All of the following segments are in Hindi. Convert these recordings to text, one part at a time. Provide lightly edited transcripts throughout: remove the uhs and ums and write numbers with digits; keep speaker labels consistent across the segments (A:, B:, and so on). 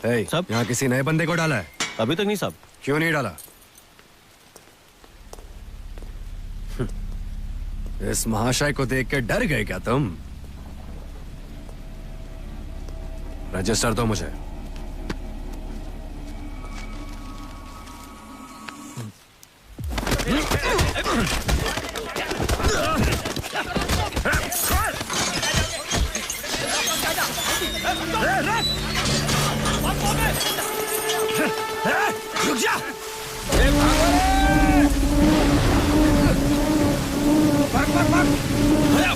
A: सब
B: यहाँ किसी नए बंदे को डाला है?
A: अभी तक नहीं साहब।
B: क्यों नहीं डाला? इस महाशय को देख के डर गए क्या तुम? रजिस्टर दो मुझे।
C: रुक जा!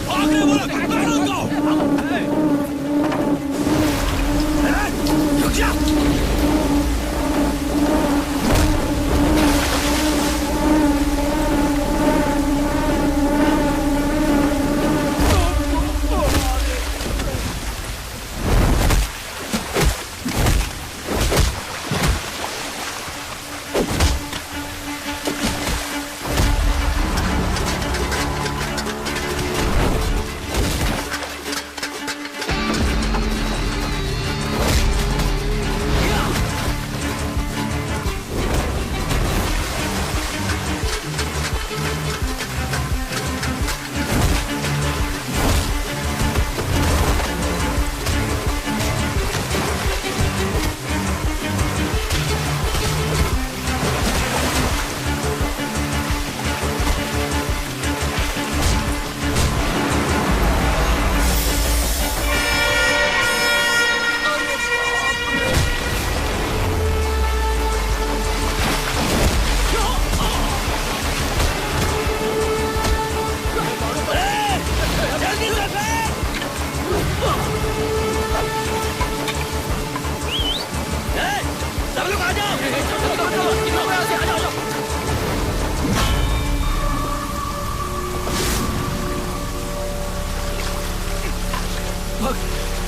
C: भाग रहे बोलो, रुक जा!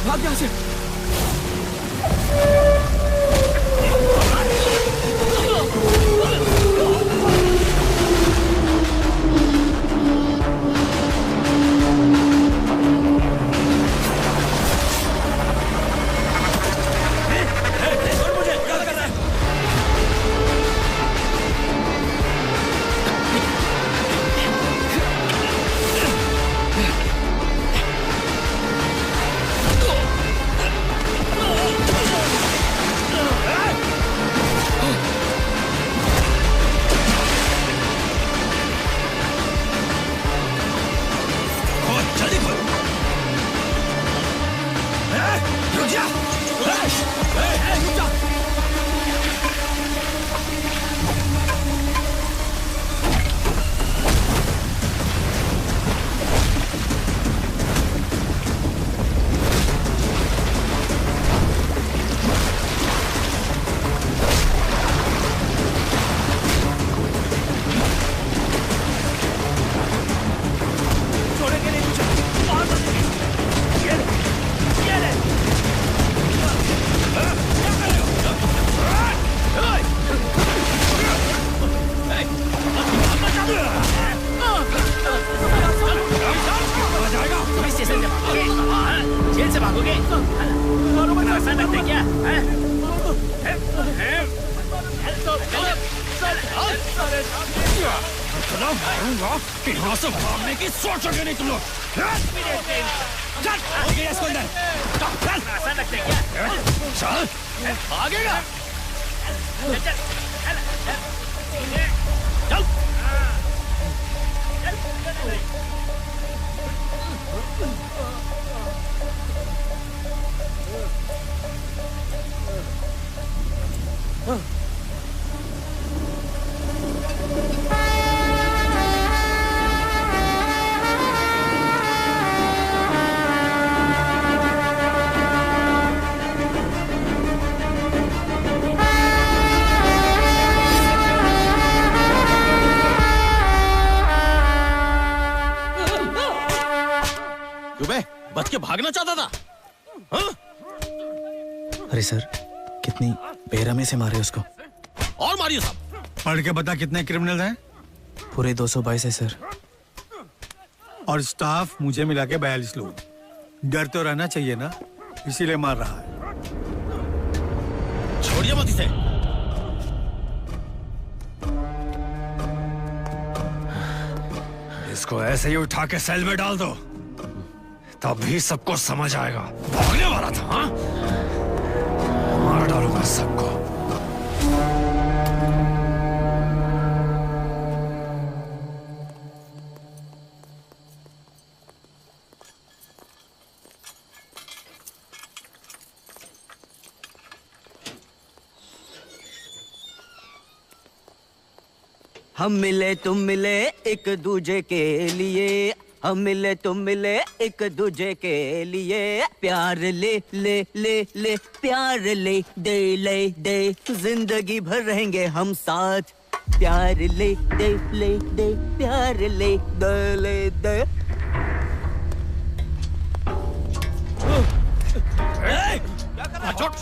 C: भाग यहाँ से।
A: बच के भागना चाहता था। हाँ?
D: अरे सर, कितनी बेरहमी से मारे उसको।
A: और मारिए साहब।
E: पढ़ के बता कितने क्रिमिनल हैं?
D: पूरे 222 है सर।
E: और स्टाफ मुझे मिला के 42 लोग। डर तो रहना चाहिए ना, इसीलिए मार रहा है।
A: छोड़िए मत इसे।
B: इसको ऐसे ही उठा के सेल में डाल दो, तभी सबको समझ आएगा। भागने वाला था, हाँ? मार डालूंगा सबको।
F: हम मिले तुम मिले एक दूजे के लिए, हम मिले तुम मिले एक दूजे के लिए, प्यार ले ले ले ले प्यार ले दे जिंदगी भर रहेंगे हम साथ, प्यार ले दे प्यार ले दे।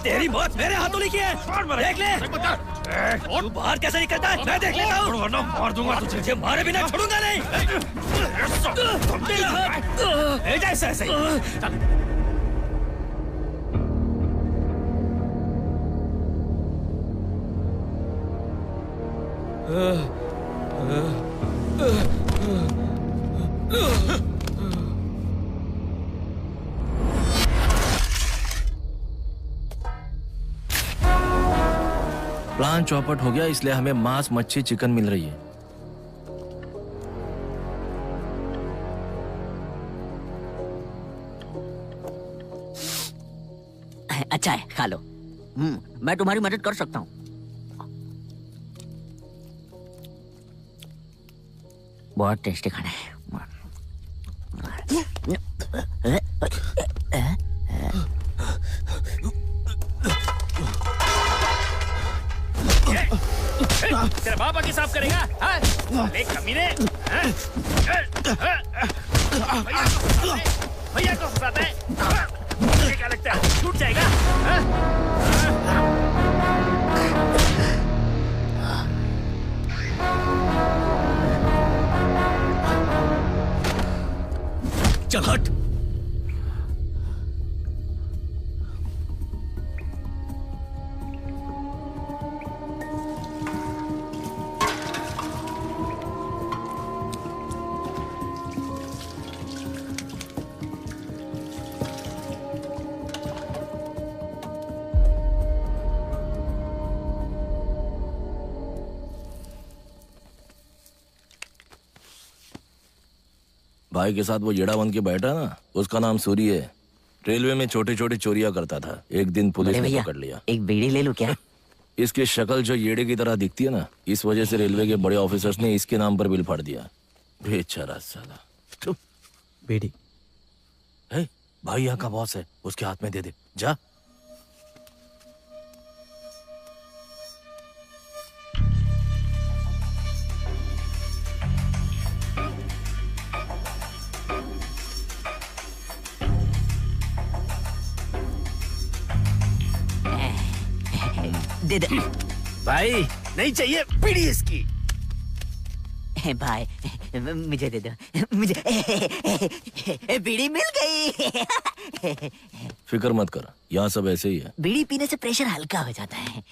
C: तेरी मौत मेरे हाथों लिखी है, देख ले। तू बाहर कैसे निकलता है मैं देख लेता हूँ, वरना मार दूंगा तुझे। मारे बिना छोड़ूंगा नहीं। ऐसे
G: प्लान चौपट हो गया, इसलिए हमें मांस मच्छी चिकन मिल रही है।
F: अच्छा है, खा लो। मैं तुम्हारी मदद कर सकता हूँ। बहुत टेस्टी खाना है।
C: तेरा बाप आके साफ करेगा? एक कमीने। भैया को फंसाता है। मुझे क्या लगता है टूट जाएगा?
A: चल हट।
G: भाई के साथ वो येड़ा बन के बैठा ना, उसका नाम सूरी है। रेलवे में छोटे छोटे चोरियां करता था। एक दिन पुलिस ने पकड़ लिया।
F: एक बीड़ी ले लूं क्या?
G: इसकी शक्ल जो येड़े की तरह दिखती है ना, इस वजह से रेलवे के बड़े ऑफिसर्स ने इसके नाम पर बिल फाड़ दिया। बेचारा साला।
D: बेड़ी
G: भाई यहाँ का बॉस है, उसके हाथ में दे दे जा।
F: दे दे।
C: भाई नहीं चाहिए बीड़ी इसकी।
F: भाई मुझे दे दो, मुझे बीड़ी मिल गई।
G: फिक्र मत कर, यहाँ सब ऐसे ही है।
F: बीड़ी पीने से प्रेशर हल्का हो जाता है।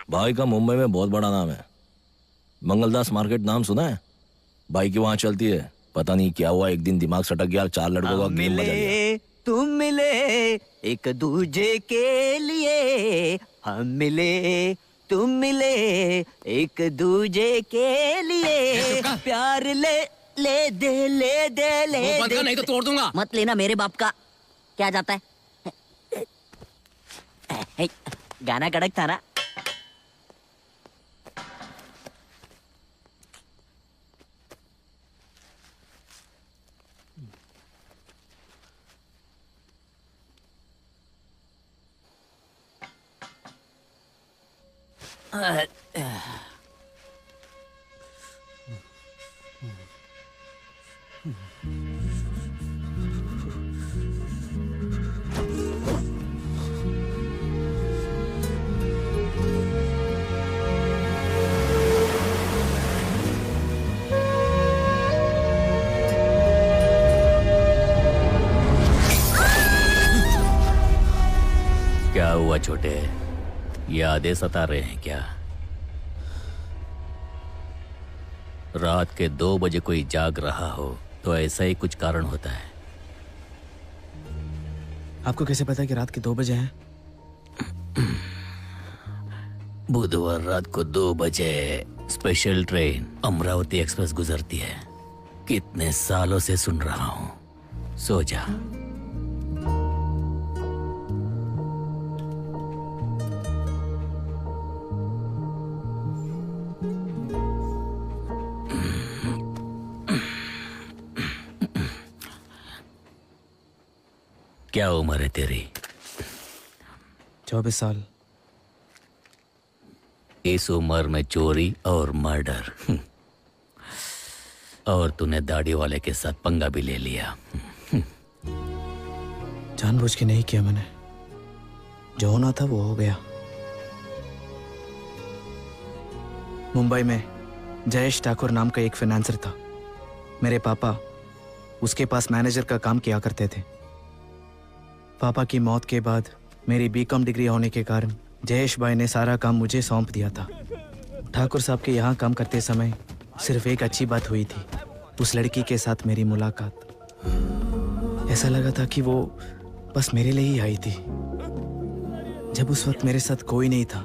G: भाई का मुंबई में बहुत बड़ा नाम है। मंगलदास मार्केट नाम सुना है? भाई की वहाँ चलती है। पता नहीं क्या हुआ, एक दिन दिमाग सटक गया, 4 लड़कों का गेम बजा दिया।
F: तुम मिले एक दूजे के लिए, हम मिले तुम मिले एक दूजे के लिए, प्यार ले ले दे
A: नहीं तो तोड़ दूंगा।
F: मत लेना मेरे बाप का। क्या जाता है? गाना कड़क था ना।
A: क्या हुआ छोटे?
H: यादें सता रहे हैं क्या? रात के 2 बजे कोई जाग रहा हो तो ऐसा ही कुछ कारण होता है।
D: आपको कैसे पता कि रात के 2 बजे हैं?
H: बुधवार रात को 2 बजे स्पेशल ट्रेन अमरावती एक्सप्रेस गुजरती है। कितने सालों से सुन रहा हूं। सो जा। क्या उम्र है तेरी?
D: 24 साल।
H: इस उम्र में चोरी और मर्डर, और तूने दाढ़ी वाले के साथ पंगा भी ले लिया।
D: जानबूझ के नहीं किया मैंने, जो होना था वो हो गया। मुंबई में जयेश ठाकुर नाम का एक फाइनेंसर था। मेरे पापा उसके पास मैनेजर का काम किया करते थे। पापा की मौत के बाद मेरी बीकॉम डिग्री होने के कारण जयेश भाई ने सारा काम मुझे सौंप दिया था। ठाकुर साहब के यहाँ काम करते समय सिर्फ एक अच्छी बात हुई थी, उस लड़की के साथ मेरी मुलाकात। ऐसा लगा था कि वो बस मेरे लिए ही आई थी। जब उस वक्त मेरे साथ कोई नहीं था,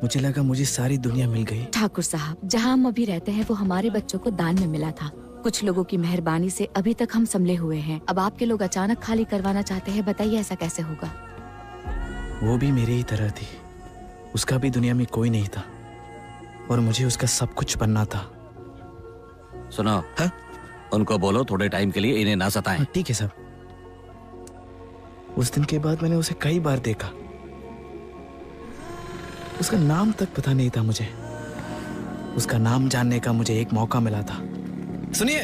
D: मुझे लगा मुझे सारी दुनिया मिल गई।
I: ठाकुर साहब, जहाँ हम अभी रहते हैं वो हमारे बच्चों को दान में मिला था। कुछ लोगों की मेहरबानी से अभी तक हम संभले हुए हैं। अब आपके लोग अचानक खाली करवाना चाहते हैं, बताइए ऐसा कैसे होगा?
D: वो भी मेरी ही तरह थी, उसका भी दुनिया में कोई नहीं था और मुझे उसका सब कुछ बनना था।
A: सुनो,
D: हाँ?
A: उनको बोलो थोड़े टाइम के लिए इन्हें ना सताएं।
D: हाँ, ठीक है साहब। उस दिन के बाद मैंने उसे कई बार देखा। उसका नाम तक पता नहीं था मुझे। उसका नाम जानने का मुझे एक मौका मिला था। सुनिए,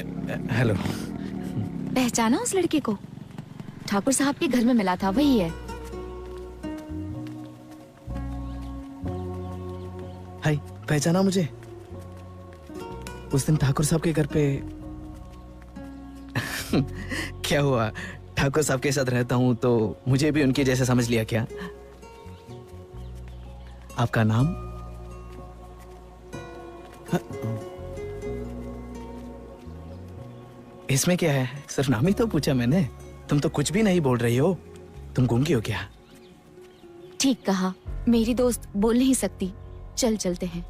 D: हेलो।
I: पहचाना उस लड़के को? ठाकुर साहब के घर में मिला था, वही है।
D: हाय, पहचाना मुझे? उस दिन ठाकुर साहब के घर पे क्या हुआ? ठाकुर साहब के साथ रहता हूं तो मुझे भी उनके जैसे समझ लिया क्या? आपका नाम? हाँ। इसमें क्या है? सिर्फ नाम ही तो पूछा मैंने। तुम तो कुछ भी नहीं बोल रही हो। तुम गूंगी हो क्या?
I: ठीक कहा, मेरी दोस्त बोल नहीं सकती। चल चलते हैं।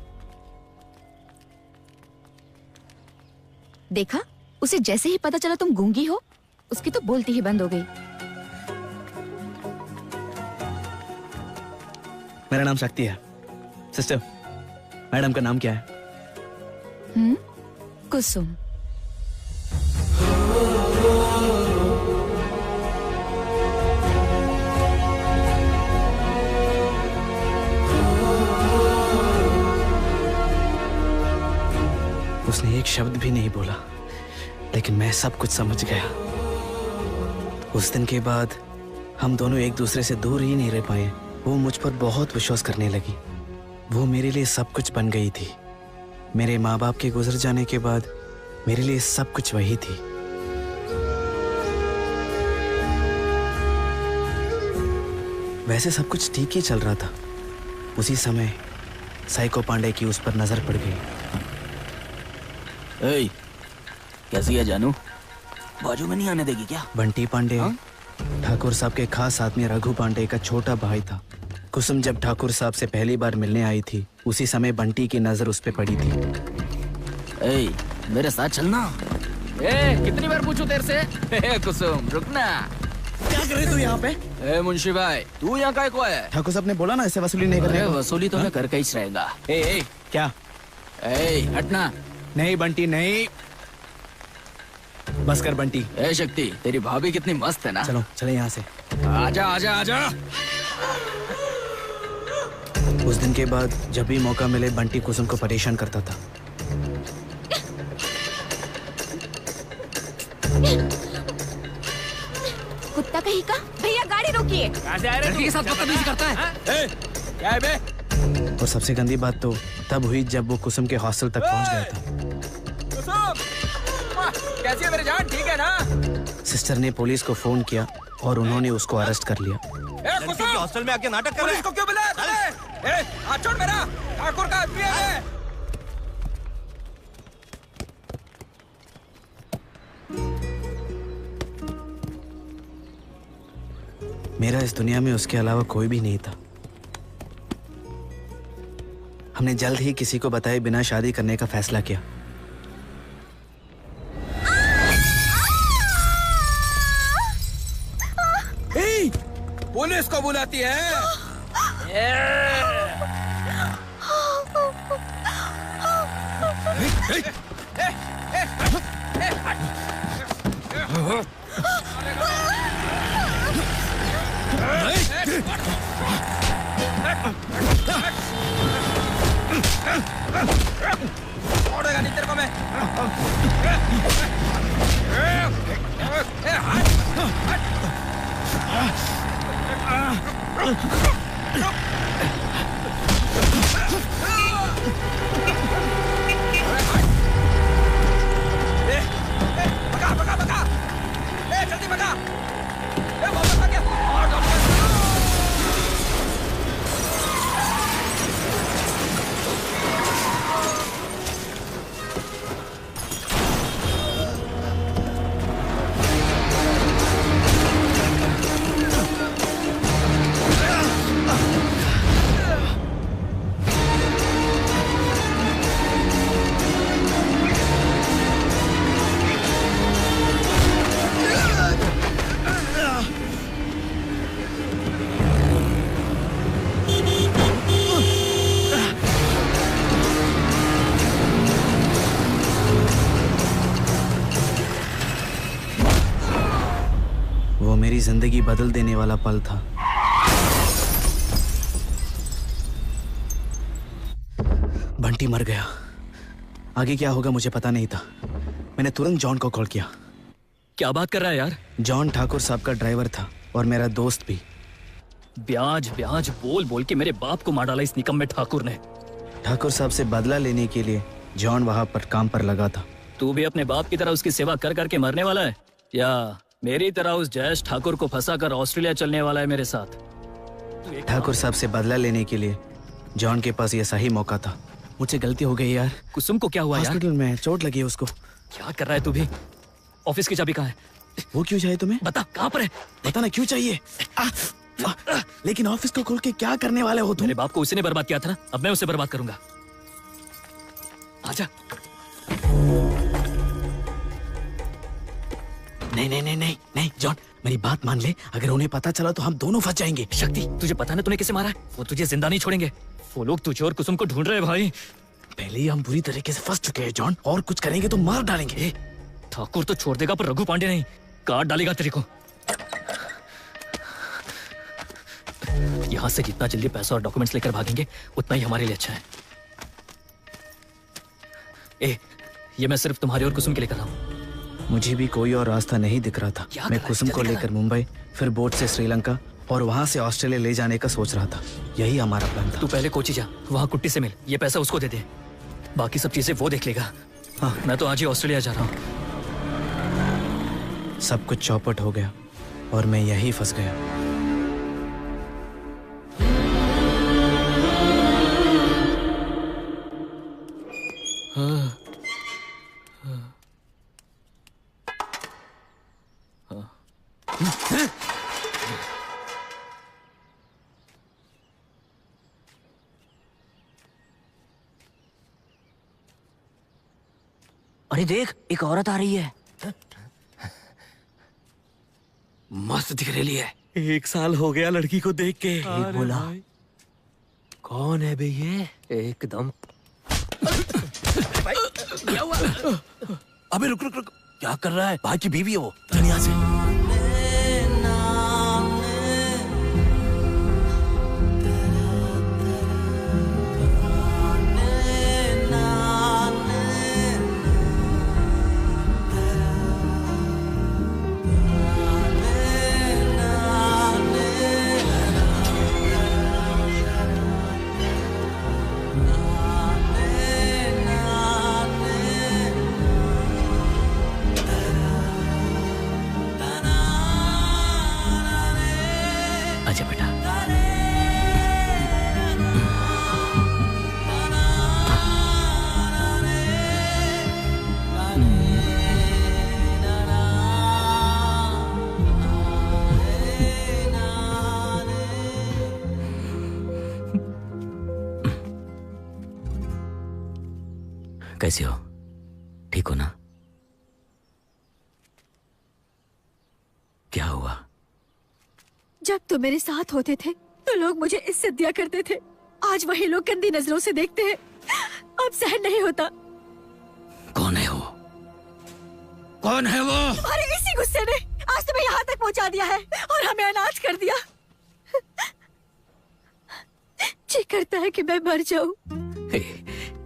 I: देखा, उसे जैसे ही पता चला तुम गूंगी हो, उसकी तो बोलती ही बंद हो गई।
D: मेरा नाम शक्ति है। सिस्टर, मैडम का नाम क्या है?
I: कुसुम।
D: उसने एक शब्द भी नहीं बोला, लेकिन मैं सब कुछ समझ गया। उस दिन के बाद हम दोनों एक दूसरे से दूर ही नहीं रह पाए। वो मुझ पर बहुत विश्वास करने लगी। वो मेरे लिए सब कुछ बन गई थी। मेरे माँ बाप के गुजर जाने के बाद मेरे लिए सब कुछ वही थी। वैसे सब कुछ ठीक ही चल रहा था। उसी समय साइको पांडे की उस पर नजर पड़ गई।
G: ए, कैसी है जानू? बाजू में नहीं आने देगी क्या?
D: बंटी पांडे ठाकुर साहब के खास आदमी रघु पांडे का छोटा भाई था। कुसुम जब ठाकुर साहब से पहली बार मिलने आई थी, उसी समय बंटी की नजर उस पे पड़ी थी।
G: ए, मेरे साथ चलना।
J: कितनी बार पूछूं तेरे से? कुसुम रुकना।
D: क्या कर रहे तू यहाँ पे?
J: मुंशी भाई, तू यहाँ काय को है?
D: ठाकुर साहब ने बोला ना ऐसे वसूली नहीं करने को।
J: वसूली तो मैं करके ही रहेगा।
D: क्या?
J: हटना।
D: नहीं बंटी नहीं, बस कर बंटी।
J: शक्ति, तेरी भाभी कितनी मस्त है ना।
D: चलो चले यहाँ से।
J: आजा आजा आजा।
D: उस दिन के बाद जब भी मौका मिले बंटी कुसुम को परेशान करता था।
I: कुत्ता कहीं का? भैया गाड़ी रोकिए।
J: लड़की के साथ बदतमीजी करता है। क्या है बे?
D: और सबसे गंदी बात तो तब हुई जब वो कुसुम के हॉस्टल तक पहुंच गया था।
J: कुसुम, कैसी है मेरी जान? ठीक है ना?
D: सिस्टर ने पुलिस को फोन किया और उन्होंने उसको अरेस्ट कर लिया।
A: हॉस्टल में आके नाटक कर रहे हैं।
C: पुलिस को क्यों बुलाया? ए, हाथ छोड़ मेरा। ठाकुर का आदमी है।
D: मेरा इस दुनिया में उसके अलावा कोई भी नहीं था। हमने जल्द ही किसी को बताए बिना शादी करने का फैसला किया।
C: पुलिस को बुलाती है। छोड़ेगा नहीं तेरे को मैं। भगा भगा, जल्दी भगा। वापस आ गया।
D: मेरी जिंदगी बदल देने वाला पल था। बंटी मर गया। आगे क्या होगा मुझे पता नहीं था। मैंने तुरंत जॉन को कॉल किया।
H: क्या बात कर रहा है यार?
D: जॉन ठाकुर साहब का ड्राइवर था और मेरा दोस्त भी।
H: ब्याज ब्याज बोल बोल के मेरे बाप को मार डाला इस निकम्मे ठाकुर ने।
D: ठाकुर साहब से बदला लेने के लिए जॉन वहां पर काम पर लगा था।
H: तू भी अपने बाप की तरह उसकी सेवा कर करके मरने वाला है, या मेरी तरह उस जयेश ठाकुर को फंसाकर ऑस्ट्रेलिया चलने वाला है मेरे साथ?
D: ठाकुर साहब से बदला लेने के लिए जॉन के पास यह सही मौका था। मुझसे गलती हो गई यार।
H: कुसुम को क्या हुआ यार?
D: हॉस्पिटल में चोट लगी है उसको।
H: क्या कर रहा है तू भी? ऑफिस की चाबी कहाँ है?
D: वो क्यों चाहिए तुम्हें?
H: बता कहाँ पर है?
D: बता ना क्यों चाहिए? लेकिन ऑफिस को खोल के क्या करने वाले हो तुम?
H: मेरे बाप को उसी ने बर्बाद किया था ना, अब मैं उसे बर्बाद करूंगा। आजा।
D: नहीं नहीं नहीं नहीं नहीं जॉन, मेरी बात मान ले। अगर उन्हें पता चला तो हम दोनों फंस जाएंगे।
H: शक्ति, तुझे पता ना तूने किसे मारा है? वो तुझे जिंदा नहीं छोड़ेंगे। वो लोग तुझे और कुसुम को ढूंढ रहे हैं भाई।
D: पहले ही हम बुरी तरीके से फंस चुके हैं जॉन, और कुछ करेंगे तो मार डालेंगे।
H: ठाकुर तो छोड़ देगा पर रघु पांडे नहीं, काट डालेगा तेरे को। यहाँ से जितना जल्दी पैसा और डॉक्यूमेंट्स लेकर भागेंगे उतना ही हमारे लिए अच्छा है। ये मैं सिर्फ तुम्हारे और कुसुम के लिए कर रहा हूँ।
D: मुझे भी कोई और रास्ता नहीं दिख रहा था। मैं कुसुम को लेकर मुंबई, फिर बोट से श्रीलंका और वहाँ से ऑस्ट्रेलिया ले जाने का सोच रहा था। यही हमारा प्लान था।
H: तू पहले कोची जा, वहाँ कुट्टी से मिल, ये पैसा उसको दे दे, बाकी सब चीजें वो देख लेगा। हाँ, मैं तो आज ही ऑस्ट्रेलिया जा रहा हूँ।
D: सब कुछ चौपट हो गया और मैं यही फंस गया।
F: अरे देख, एक औरत आ रही है।
J: मस्त दिख रही है। 1 साल हो गया लड़की को देख के।
F: बोला
J: कौन है बे ये? एकदम
H: क्या हुआ?
J: अबे रुक रुक रुक, क्या कर रहा है? भाई की बीवी है वो। चल यहाँ से।
H: आजा बेटा। कैसे हो? ठीक हो ना? क्या हुआ?
K: जब तुम मेरे साथ होते थे तो लोग मुझे इज्जत दिया करते थे। आज वही लोग गंदी नजरों से देखते हैं। अब सहन नहीं होता।
H: कौन है वो?
B: कौन है वो?
K: तुम्हारे इसी गुस्से ने आज तुम्हें यहाँ तक पहुँचा दिया है और हमें अनाथ कर दिया। जी करता है कि मैं मर जाऊं।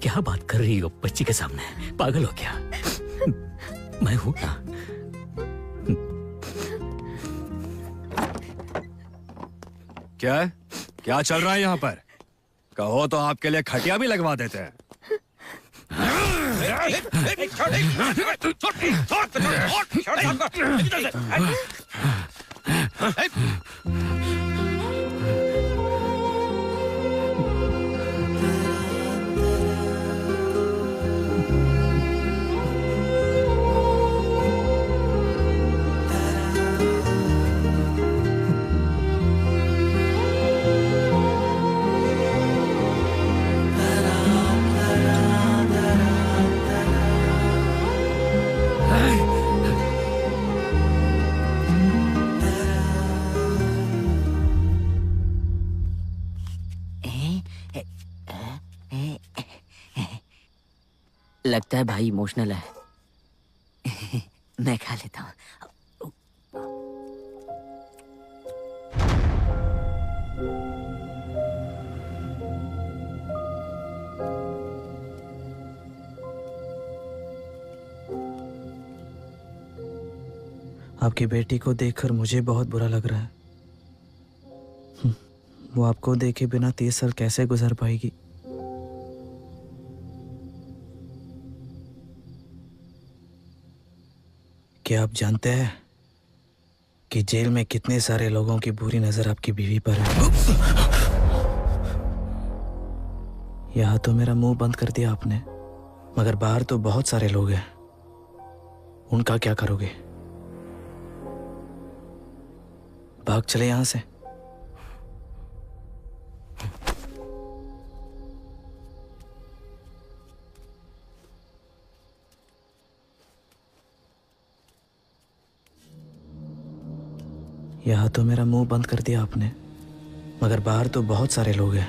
H: क्या बात कर रही हो बच्ची के सामने? पागल हो क्या? मैं हूं ना।
B: क्या है? क्या चल रहा है यहाँ पर? कहो तो आपके लिए खटिया भी लगवा देते हैं।
F: लगता है भाई इमोशनल है। मैं खा लेता हूँ।
D: आपकी बेटी को देखकर मुझे बहुत बुरा लग रहा है। वो आपको देखे बिना 30 साल कैसे गुजार पाएगी? क्या आप जानते हैं कि जेल में कितने सारे लोगों की बुरी नजर आपकी बीवी पर है? यहां तो मेरा मुंह बंद कर दिया आपने, मगर बाहर तो बहुत सारे लोग हैं। उनका क्या करोगे? भाग चले यहां से। यहां तो मेरा मुंह बंद कर दिया आपने, मगर बाहर तो बहुत सारे लोग हैं।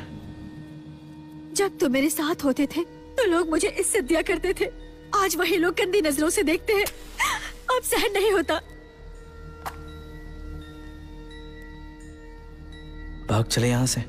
K: जब तुम मेरे साथ होते थे तो लोग मुझे इज्जत दिया करते थे। आज वही लोग गंदी नजरों से देखते हैं। अब सहन नहीं होता।
D: भाग चले यहां से।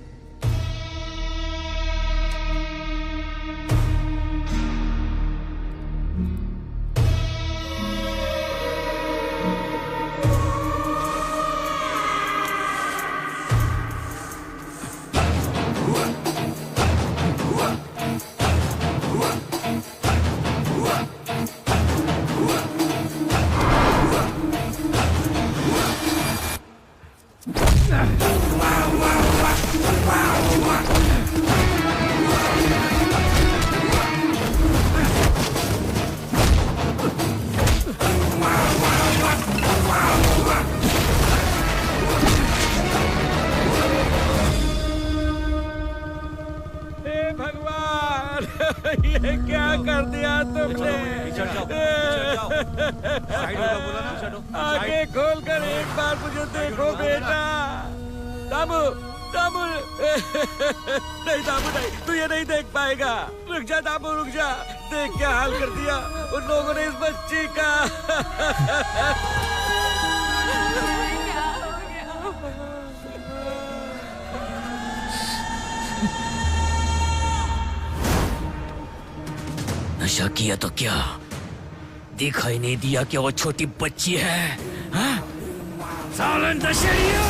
C: ये क्या कर दिया तुमने? आंखें खोल कर एक बार मुझे देखो बेटा। दामू, दामू, नहीं दामू नहीं, तू ये नहीं देख पाएगा। रुक जा दामू, रुक जा। देख क्या हाल कर दिया उन लोगों ने इस बच्ची का।
H: नशा किया तो क्या दिखाई नहीं दिया कि वो छोटी बच्ची है? हाँ? सालन दशहरिया!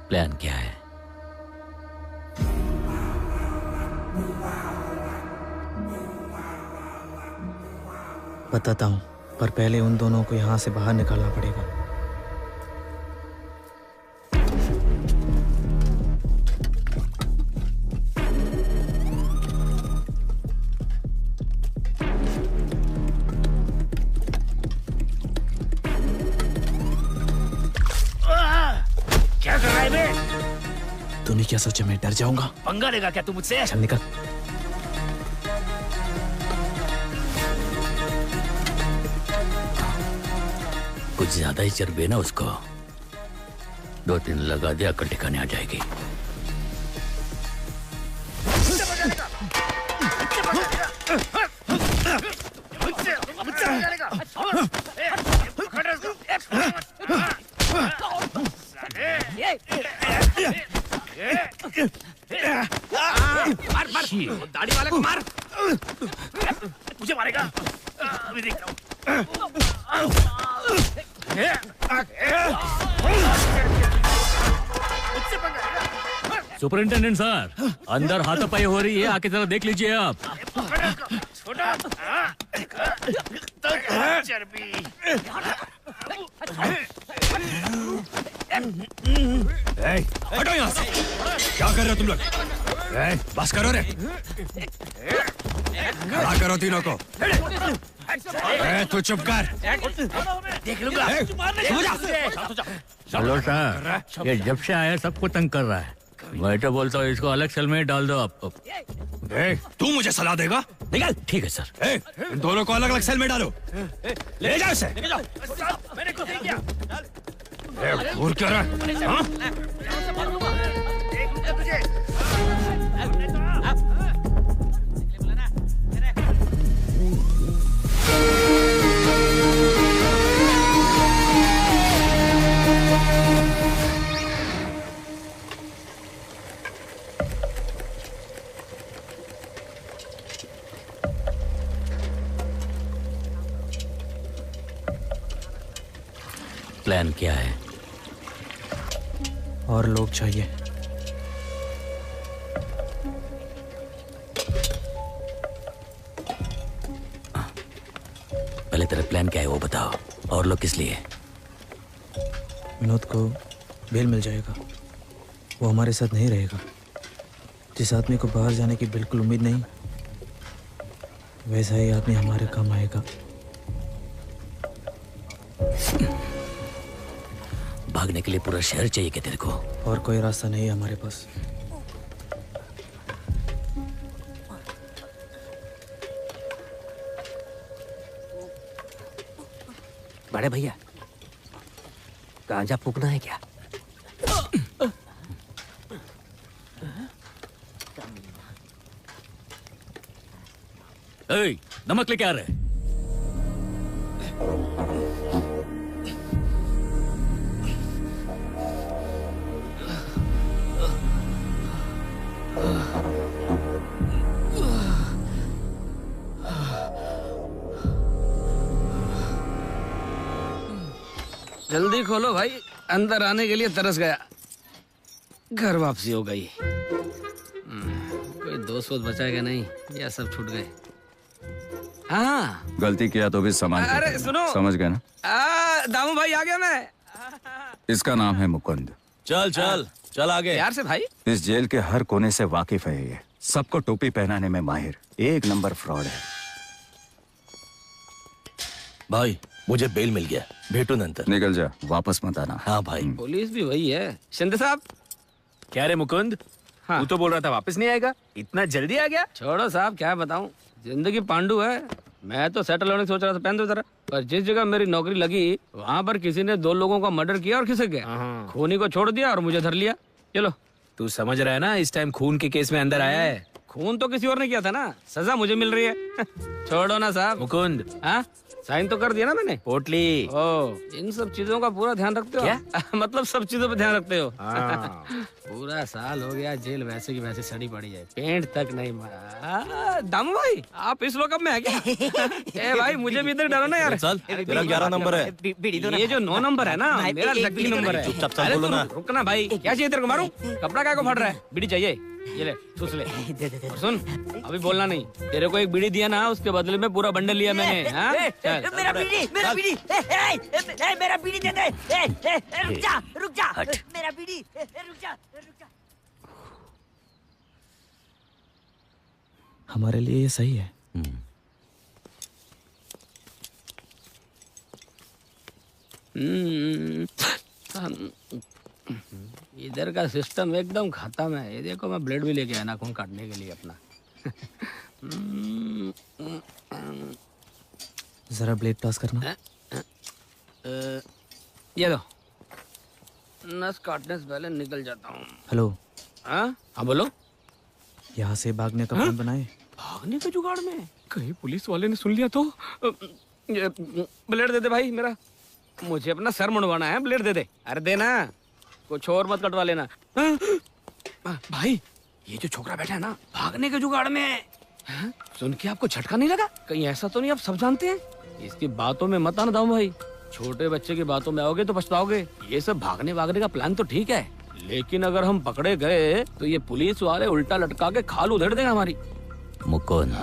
H: प्लान क्या है?
D: बताता हूँ, पर पहले उन दोनों को यहाँ से बाहर निकालना पड़ेगा।
H: क्या कर रहा है बे?
D: तूने क्या सोचा मैं डर जाऊंगा?
H: पंगा लेगा क्या तू मुझसे?
D: चल निकल।
H: कुछ ज्यादा ही चर्बी ना उसको। 2-3 लगा दिया, अकल ठिकाने आ जाएगी।
J: मार मार दाढ़ी वाले को मार। मुझे मारेगा। अभी देख रहा हूँ।
H: सुपरिंटेंडेंट सर, अंदर हाथापाई हो रही है, आके जरा देख लीजिए आप।
B: हटो यहाँ से। क्या कर रहे हो तुम लोग? बस करो रे। खड़ा करो तीनों को। तू चुप कर।
J: देख लूंगा।
H: हेलो सर, ये जब से आया सबको तंग कर रहा है। मैं तो बोलता हूँ इसको अलग सेल में डाल दो आप।
B: तू मुझे सलाह देगा?
H: निकल। ठीक है सर।
B: इन दोनों को अलग अलग सेल में डालो। ले जाओ इसे।
J: मैंने कुछ नहीं किया।
B: घूर क्या रहा है?
H: प्लान क्या है?
D: और लोग चाहिए।
H: पहले तेरा प्लान क्या है वो बताओ, और लोग किस लिए?
D: विनोद को बेल मिल जाएगा, वो हमारे साथ नहीं रहेगा। जिस आदमी को बाहर जाने की बिल्कुल उम्मीद नहीं, वैसा ही आदमी हमारे काम आएगा।
H: भागने के लिए पूरा शहर चाहिए क्या तेरे को?
D: और कोई रास्ता नहीं है हमारे पास।
F: बड़े भैया, गांजा फूकना है क्या?
H: ए, नमक लेके आ रहे?
J: जल्दी खोलो भाई, अंदर आने के लिए तरस गया। घर वापसी हो गई। कोई दोस्त वोस्त बचाएगा नहीं, या सब छूट गए। हाँ,
L: गलती किया तो भी समझ
J: अरे सुनो,
L: समझ गए ना?
J: दामू भाई आ गया मैं।
L: इसका नाम है मुकुंद।
G: चल चल चल आगे।
J: यार से भाई,
L: इस जेल के हर कोने से वाकिफ है ये। सबको टोपी पहनाने में माहिर, एक नंबर फ्रॉड है।
G: भाई मुझे बेल मिल गया, भेटू नंतर.
L: निकल जा, वापस मत आना.
G: हाँ भाई.
J: पुलिस भी वही है. शिंदे साहब.
M: क्या रे मुकुंद,
J: हाँ.
M: तू तो बोल रहा था वापस नहीं आएगा, इतना जल्दी आ गया?
J: छोड़ो साहब, क्या बताऊं, जिंदगी पांडु है. मैं तो सेटल होने की सोच रहा था, पहन दो जरा. पर जिस जगह मेरी नौकरी लगी वहाँ पर किसी ने 2 लोगों का मर्डर किया और खिसक गया. खूनी को छोड़ दिया और मुझे धर लिया. चलो.
M: तू समझ रहा है ना, इस टाइम खून के केस में अंदर आया है.
J: खून तो किसी और ने किया था ना, सजा मुझे मिल रही है. छोड़ो ना साहब.
M: मुकुंद,
J: हाँ, साइन तो कर दिया ना मैंने.
M: पोटली.
J: ओ, इन सब चीजों का पूरा ध्यान रखते हो?
M: क्या?
J: मतलब सब चीजों पे ध्यान रखते हो?
M: हाँ।
J: पूरा साल हो गया, जेल वैसे की वैसे सड़ी पड़ी है, पेंट तक नहीं मारा. दामू भाई, आप इस लोकअप में है क्या? ए भाई, मुझे भी इधर डालो ना यार.
G: चल, तेरा 11 नंबर है.
J: ये जो 9 नंबर है ना, मेरा लकी नंबर है.
G: चुपचाप
J: अरे
G: बोलो ना.
J: रुकना भाई, क्या चाहिए तेरे को? मारूं? कपड़ा क्या को फट रहा है? बीड़ी चाहिए? ये ले, ठूस ले. और सुन, अभी बोलना नहीं. तेरे को एक बीड़ी दिया ना, उसके बदले में पूरा बंडल लिया मैंने. हाँ? चल.
F: मेरा बीड़ी, मेरा बीड़ी, मेरा बीड़ी दे दे. रुक जा, रुक जा. मेरा बीड़ी, रुक जा, रुक जा.
D: हमारे लिए ये सही है.
J: इधर का सिस्टम एकदम खत्म है. ये देखो, मैं ब्लेड भी लेके आया नाखून काटने के लिए अपना.
D: जरा ब्लेड पास करना.
J: ये लो. नस काटने से पहले निकल जाता हूँ.
D: हेलो.
J: हाँ बोलो.
D: यहाँ से भागने का प्लान बनाए.
J: भागने के जुगाड़ में कहीं पुलिस वाले ने सुन लिया तो. ब्लेड दे दे भाई मेरा, मुझे अपना सर मुंडवाना है. ब्लेड दे दे. अरे देना, कुछ और मत कटवा लेना. भाई, ये जो छोकरा बैठा है ना, भागने के जुगाड़ में है. सुन के आपको झटका नहीं लगा? कहीं ऐसा तो नहीं आप सब जानते हैं? इसकी बातों में मत आना दाऊ भाई. छोटे बच्चे की बातों में आओगे तो पछताओगे. ये सब भागने भागने का प्लान तो ठीक है, लेकिन अगर हम पकड़े गए तो ये पुलिस वाले उल्टा लटका के खाल उधेड़ देंगे हमारी.
H: मुकुंद,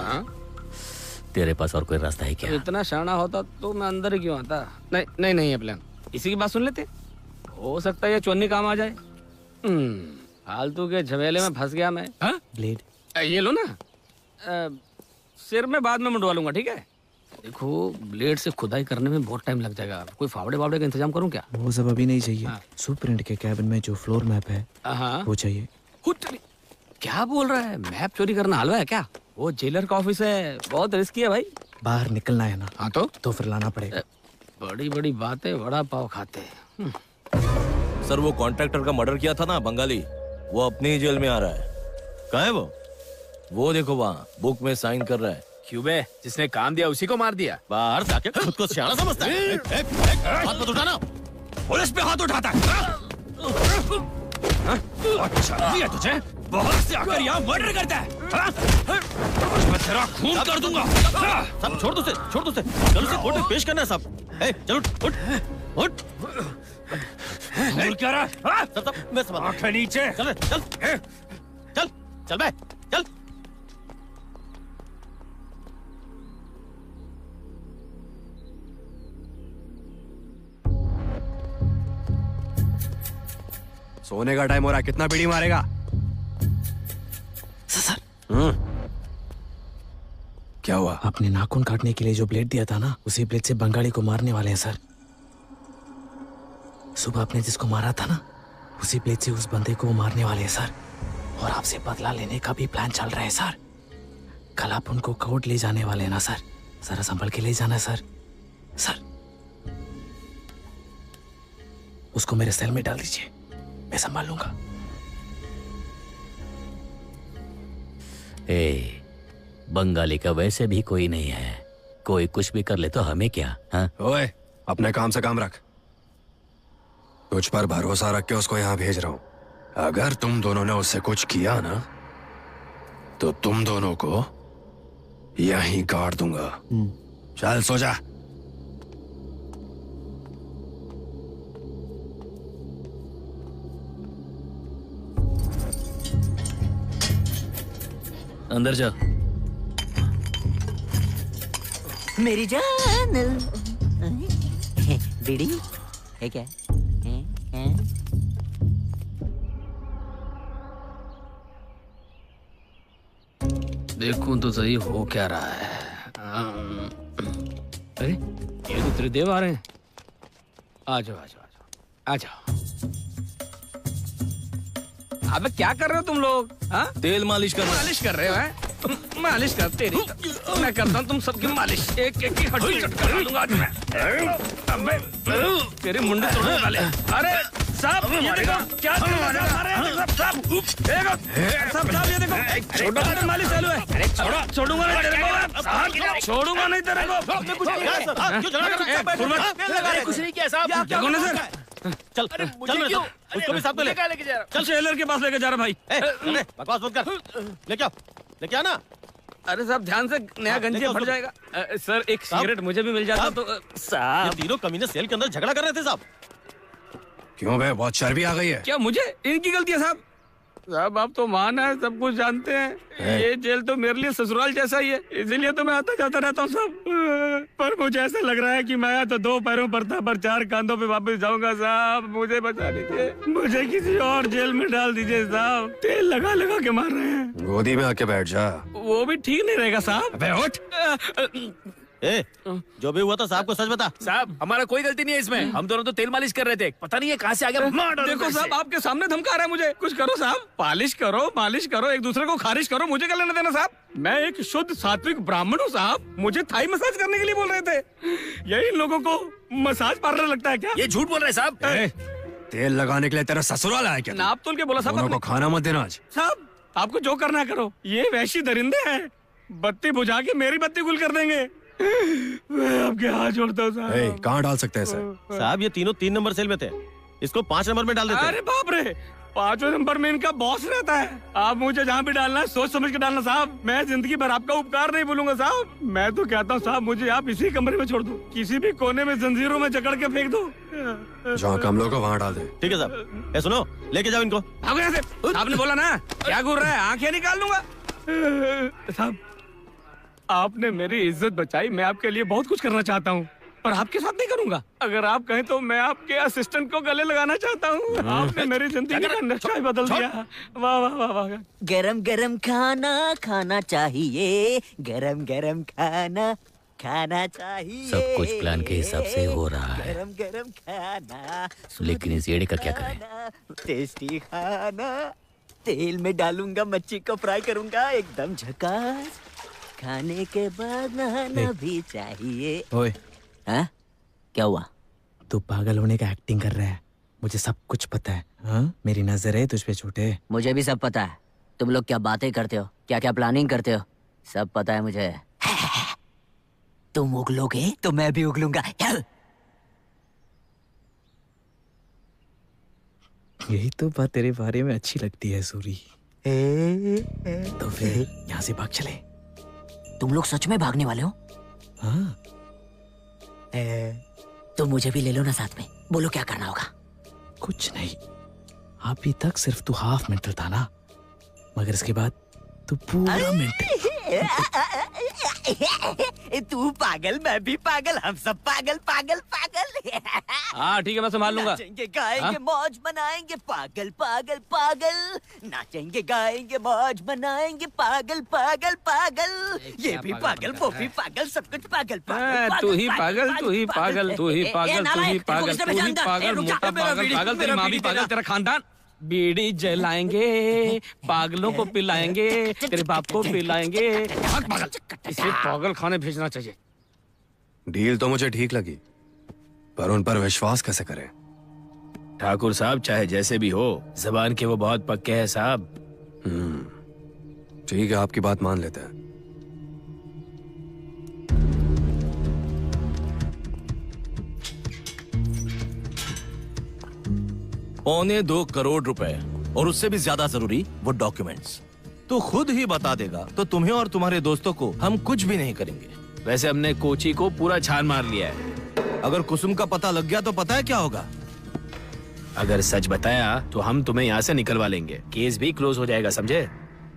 H: तेरे पास और कोई रास्ता है क्या?
J: इतना शाना होता तो मैं अंदर ही क्यों आता. नहीं नहीं है प्लान. इसी की बात सुन लेते, हो सकता है ये चोन्नी काम आ जाए. फालतू के झमेले में फंस गया मैं.
D: ब्लेड
J: ये लो ना. सिर में बाद में मुंडवा लूंगा, ठीक है? देखो, ब्लेड से खुदाई करने में बहुत टाइम लग जाएगा. कोई फावड़े वावड़े का इंतजाम करूं क्या?
D: वो सब अभी नहीं चाहिए. सुपरिटेंडेंट के कैबिन में जो फ्लोर मैप है वो चाहिए.
J: क्या बोल रहा है? मैप चोरी करना हलवा है क्या? वो जेलर का ऑफिस है, बहुत रिस्की है भाई.
D: बाहर निकलना है ना.
J: हाँ
D: तो फिर लाना पड़ेगा.
J: बड़ी बड़ी बातें वड़ा पाव खाते.
G: सर, वो कॉन्ट्रैक्टर का मर्डर किया था ना बंगाली, वो अपनी ही जेल में आ रहा है. कहाँ है वो देखो वहाँ बुक में साइन कर रहा है.
M: क्यों बे, जिसने काम दिया उसी को मार दिया?
A: बाहर जाके खुद को सियाना समझता है. हाथ मत उठाना.
B: पुलिस पे हाथ उठाता है. अच्छा नहीं है तुझे? बाहर से आकर यहाँ मर्डर करता है. मैं तेरा खून कर दूंगा.
A: सब छोड़ दो उसे, छोड़ दो उसे. चल उसे कोर्ट में पेश करना है सब. चलो उठ उठ.
B: बोल क्या रहा है?
A: सब मैं समझ.
B: आंखें नीचे.
A: चल चल चल चल बे चल.
C: सोने का टाइम हो रहा है, कितना बीड़ी मारेगा?
D: सर,
C: क्या हुआ?
D: आपने नाखून काटने के लिए जो ब्लेड दिया था ना, उसी ब्लेड से बंगाली को मारने वाले हैं सर. सुबह आपने जिसको मारा था ना, उसी ब्लेड से उस बंदे को मारने वाले हैं सर. और आपसे बदला लेने का भी प्लान चल रहा है सर. कल आप उनको कोर्ट ले जाने वाले हैं ना सर. जरा संभल के ले जाना सर. सर, उसको मेरे सेल में डाल दीजिए, मैं संभाल लूंगा.
H: बंगाली का वैसे भी कोई नहीं है. कोई कुछ भी कर ले तो हमें क्या? हाँ?
C: ओए, अपने काम से काम रख. तुझ पर भरोसा रख के उसको यहाँ भेज रहा हूँ. अगर तुम दोनों ने उससे कुछ किया ना, तो तुम दोनों को यहीं गाड़ दूंगा. चल सो जा.
H: अंदर जा.
F: मेरी जान. बीड़ी है क्या?
J: देखूं तो सही हो क्या रहा है. अरे ये तो त्रिदेव आ रहे हैं। आ जाओ आ जाओ आ जाओ। अबे क्या कर रहे हो तुम लोग? हाँ?
G: तेल मालिश कर
J: रहे हो हैं? मालिश कर तेरी। मैं करता हूँ तुम सबकी मालिश। एक एक की हड्डी कट कर दूंगा आज मैं। अबे तेरी मुंडी तोड़ने वाले। अरे साहब ये देखो क्या साहब ये देखो छोटा मालिश चालू है। अरे छोड़ूंगा नहीं तेरे को, छोड़ूंगा नहीं तेरे को।
M: कुछ नहीं किया साहब।
J: देखो ना सर,
A: चल चल उसको भी साथ में
M: लेके जा रहा।
J: चल टेलर के पास लेके जा रहा भाई।
A: बकवास मत कर, लेके आना।
J: अरे साहब ध्यान से, नया गंजिया फट जाएगा। सर एक सिगरेट मुझे भी मिल जाता तो।
A: साहब ये तीनों कमीने सेल के अंदर झगड़ा कर रहे थे साहब।
B: क्यों बे, बहुत चर्बी आ गई है?
J: क्या मुझे? इनकी गलती है साहब। साहब आप तो मान है, सब कुछ जानते हैं। ये जेल तो मेरे लिए ससुराल जैसा ही है, इसीलिए तो मैं आता जाता रहता हूँ साहब। पर मुझे ऐसा लग रहा है कि मैं तो 2 पैरों पर था पर 4 कांधों पे वापस जाऊंगा साहब। मुझे बचा लीजिए, मुझे किसी और जेल में डाल दीजिए साहब। तेल लगा लगा के मार रहे हैं।
B: गोदी में आके बैठ जा।
J: वो भी ठीक नहीं रहेगा साहब।
B: अबे उठ।
A: जो भी हुआ था साहब को सच बता।
M: साहब हमारा कोई गलती नहीं है इसमें, हम दोनों तो तेल मालिश कर रहे थे, पता नहीं है कहाँ से आ गया।
J: देखो साहब आपके सामने धमका रहा है मुझे। कुछ करो साहब, पालिश करो, मालिश करो, एक दूसरे को खारिज करो, मुझे क्या लेना देना साहब। मैं एक शुद्ध सात्विक ब्राह्मण हूँ साहब। मुझे थाई मसाज करने के लिए बोल रहे थे। यही लोगों को मसाज पार्लर लगता है क्या?
M: ये झूठ बोल रहे साहब।
B: तेल लगाने के लिए तेरा ससुराल आया क्या?
J: नाप तोल के बोला साहब।
B: दोनों को खाना मत देना आज।
J: साहब आपको जो करना करो, ये वैशी दरिंदे हैं, बत्ती बुझा के मेरी बत्ती गुल कर देंगे। मैं आपके हाथ जोड़ता हूँ साहब।
B: कहाँ डाल सकते हैं इसे?
A: साहब ये तीनों 3 नंबर सेल में थे, इसको 5 नंबर में डाल देते।
J: अरे बाप रे, 5वें नंबर में इनका बॉस रहता है। आप मुझे जहाँ भी डालना है सोच समझ के डालना साहब। मैं जिंदगी भर आपका उपकार नहीं भूलूंगा साहब। मैं तो कहता हूँ साहब मुझे आप इसी कमरे में छोड़ दो, किसी भी कोने में जंजीरों में जकड़ के फेंक दो।
B: जहाँ कम लोग हो वहाँ डाल दे।
A: ठीक है साहब। ए सुनो, लेके जाओ इनको।
J: भागो यहाँ से। आपने बोला ना, क्या घूर रहा है? आंखें निकाल दूंगा साहब। आपने मेरी इज्जत बचाई, मैं आपके लिए बहुत कुछ करना चाहता हूँ, पर आपके साथ नहीं करूंगा। अगर आप कहें तो मैं आपके असिस्टेंट को गले लगाना चाहता हूँ। आपने मेरी जिंदगी का नक्शा ही बदल दिया। वाह वाह वाह वाह।
F: गरम गरम खाना खाना चाहिए, गरम गरम खाना खाना चाहिए।
H: सब कुछ प्लान के हिसाब से हो रहा है,
F: गरम गरम खाना।
H: लेकिन इस येड़े का क्या करें?
F: टेस्टी खाना, तेल में डालूंगा, मच्छी को फ्राई करूंगा, एकदम झकास। खाने के बाद नहाना भी चाहिए।
D: ओए,
F: हाँ? क्या हुआ?
D: तू पागल होने का एक्टिंग कर रहा है, मुझे सब कुछ पता है। हाँ? मेरी नजर है तुझ पे झूठे।
F: मुझे भी सब पता है। तुम लोग क्या बातें करते हो, क्या क्या प्लानिंग करते हो, सब पता है मुझे। तुम उगलोगे तो मैं भी उगलूंगा।
D: यही तो बात तेरे बारे में अच्छी लगती है सूरी। तो फिर यहाँ से भाग चले।
F: तुम लोग सच में भागने वाले हो?
D: हाँ।
F: तो मुझे भी ले लो ना साथ में। बोलो क्या करना होगा?
D: कुछ नहीं, अभी तक सिर्फ तू हाफ मेंटल था ना, मगर इसके बाद तू पूरा मेंटल।
F: तू पागल, मैं भी पागल, हम सब पागल पागल पागल।
J: हाँ ठीक है, मैं संभाल लूंगा।
F: नाचेंगे गाएंगे मौज मनाएंगे, पागल पागल पागल। नाचेंगे गाएंगे मौज मनाएंगे, पागल पागल पागल। ये भी पागल, वो भी पागल, सब कुछ पागल पागल।
J: तू ही पागल, तू ही पागल, तू ही पागल, तू ही पागल, तू ही पागल, मोटा पागल, पागल, तेरी माँ भी पागल, तेरा खानदान। बीड़ी जलाएंगे, पागलों को पिलाएंगे, तेरे बाप को पिलाएंगे। पागल, इसे पागल खाने भेजना चाहिए।
B: डील तो मुझे ठीक लगी, पर उन पर विश्वास कैसे करें?
M: ठाकुर साहब चाहे जैसे भी हो, जबान के वो बहुत पक्के हैं साहब।
B: ठीक है, आपकी बात मान लेते हैं।
G: $2.25 करोड़ रुपए, और उससे भी ज्यादा जरूरी वो डॉक्यूमेंट्स। तो खुद ही बता देगा तो तुम्हें और तुम्हारे दोस्तों को हम कुछ भी नहीं करेंगे।
M: वैसे हमने कोची को पूरा छान मार लिया है।
G: अगर कुसुम का पता लग गया तो पता है क्या होगा?
M: अगर सच बताया तो हम तुम्हें यहाँ से निकलवा लेंगे, केस भी क्लोज हो जाएगा, समझे?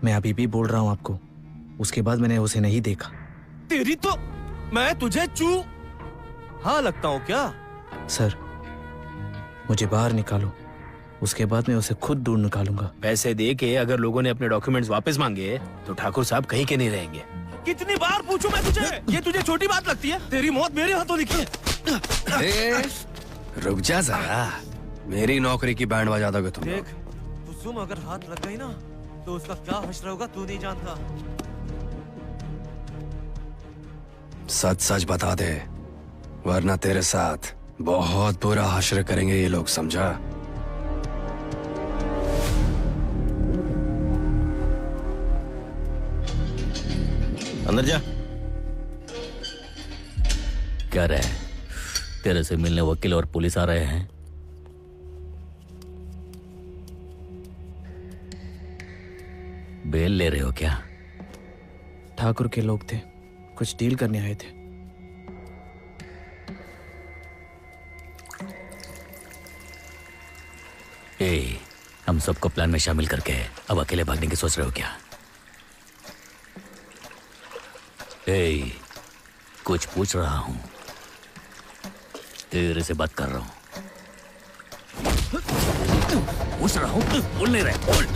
D: मैं अभी भी बोल रहा हूँ आपको, उसके बाद मैंने उसे नहीं देखा।
G: तेरी तो मैं तुझे हाँ लगता हूँ क्या?
D: सर मुझे बाहर निकालो, उसके बाद मैं उसे खुद दूर निकालूंगा।
M: पैसे दे के अगर लोगों ने अपने डॉक्यूमेंट्स वापस मांगे तो ठाकुर साहब कहीं के नहीं रहेंगे।
A: कितनी बार पूछूं मैं तुझे? ये तुझे छोटी बात लगती है? तेरी मौत मेरे हाथों लिखी है।
N: रुक जा जरा, मेरी नौकरी की बैंड बजा दोगे तुम।
A: देख, कुसुम अगर हाथ लग गई ना तो उसका क्या हश्र होगा तू नहीं जानता।
N: सच सच बता दे, वरना तेरे साथ बहुत बुरा हश्र करेंगे ये लोग, समझा?
G: अंदर जा।
H: क्या रहे? तेरे से मिलने वकील और पुलिस आ रहे हैं। बेल ले रहे हो क्या?
D: ठाकुर के लोग थे, कुछ डील करने आए थे।
H: हम सबको प्लान में शामिल करके अब अकेले भागने की सोच रहे हो क्या? कुछ पूछ रहा हूं, तेरे से बात कर रहा हूं। पूछ रहा हूं, बोल नहीं रहे। बोल।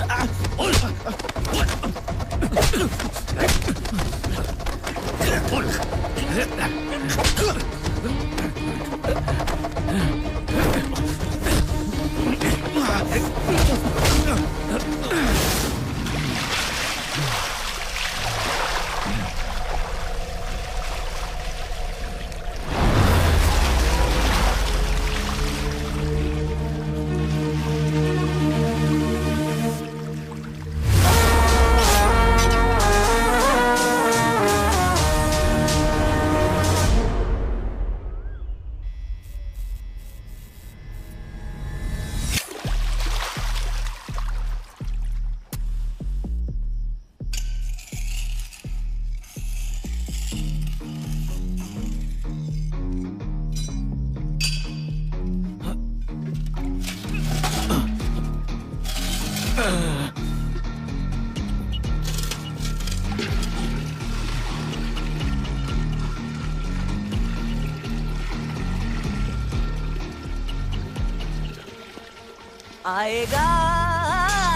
F: आएगा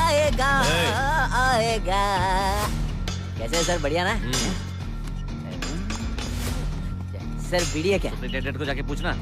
F: आएगा आएगा। कैसे है सर, बढ़िया ना? सर बीड़ी है क्या?
A: डेटेड को जाके पूछना।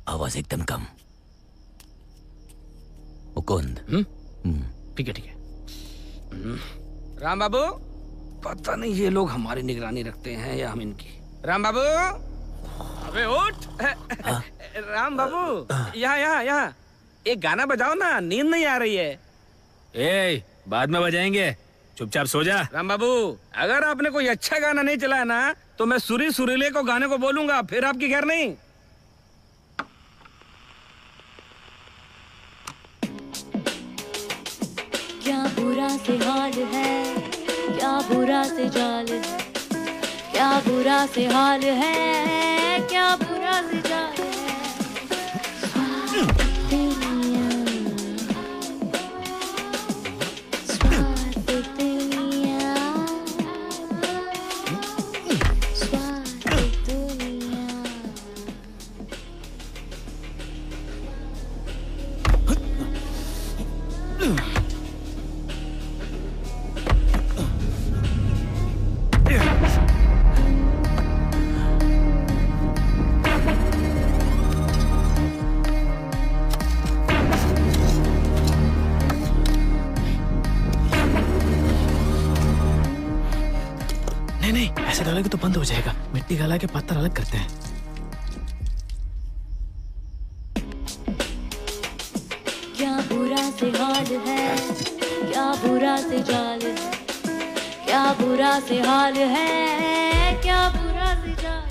H: आवाज एकदम कम। मुकुंद।
J: ठीक है। राम बाबू, पता नहीं ये लोग हमारी निगरानी रखते हैं या हम इनकी। राम बाबू, अबे उठ। राम बाबू, यहाँ एक गाना बजाओ ना, नींद नहीं आ रही है।
M: बाद में बजाएंगे, चुपचाप सो जा।
J: राम बाबू, अगर आपने कोई अच्छा गाना नहीं चलाया ना तो मैं सुरीले को गाने को बोलूंगा, फिर आपकी घर नहीं।
O: क्या बुरा से हाल है, क्या बुरा से जाल है, क्या बुरा से हाल है, क्या बुरा से जाल है।
D: नहीं, ऐसे डालोगे तो बंद हो जाएगा। मिट्टी गला के पत्थर अलग करते हैं।
O: क्या बुरा से हाल है, क्या बुरा से जाल है, क्या बुरा से हाल है, क्या बुरा से जाल।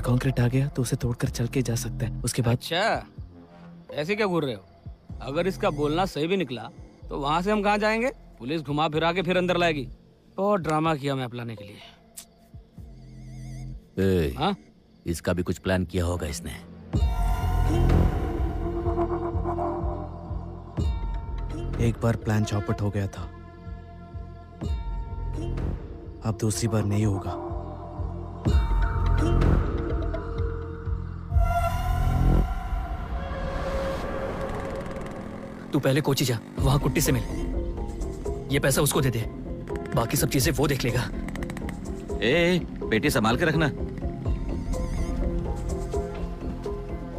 D: कंक्रीट आ गया तो उसे तोड़कर चल के जा सकता है, उसके बाद।
J: अच्छा, ऐसे क्या घूर रहे हो? अगर इसका बोलना सही भी निकला तो वहां से हम कहाँ जाएंगे? पुलिस घुमा फिरा के फिर अंदर लाएगी। बहुत ड्रामा किया मैप लाने के लिए।
H: हाँ? इसका भी कुछ प्लान किया होगा इसने।
D: एक बार प्लान चौपट हो गया था, अब दूसरी बार नहीं होगा।
P: तू पहले कोची जा, वहां कुट्टी से मिल। ये पैसा उसको दे दे, बाकी सब चीजें वो देख लेगा।
A: ए, बेटी संभाल के रखना।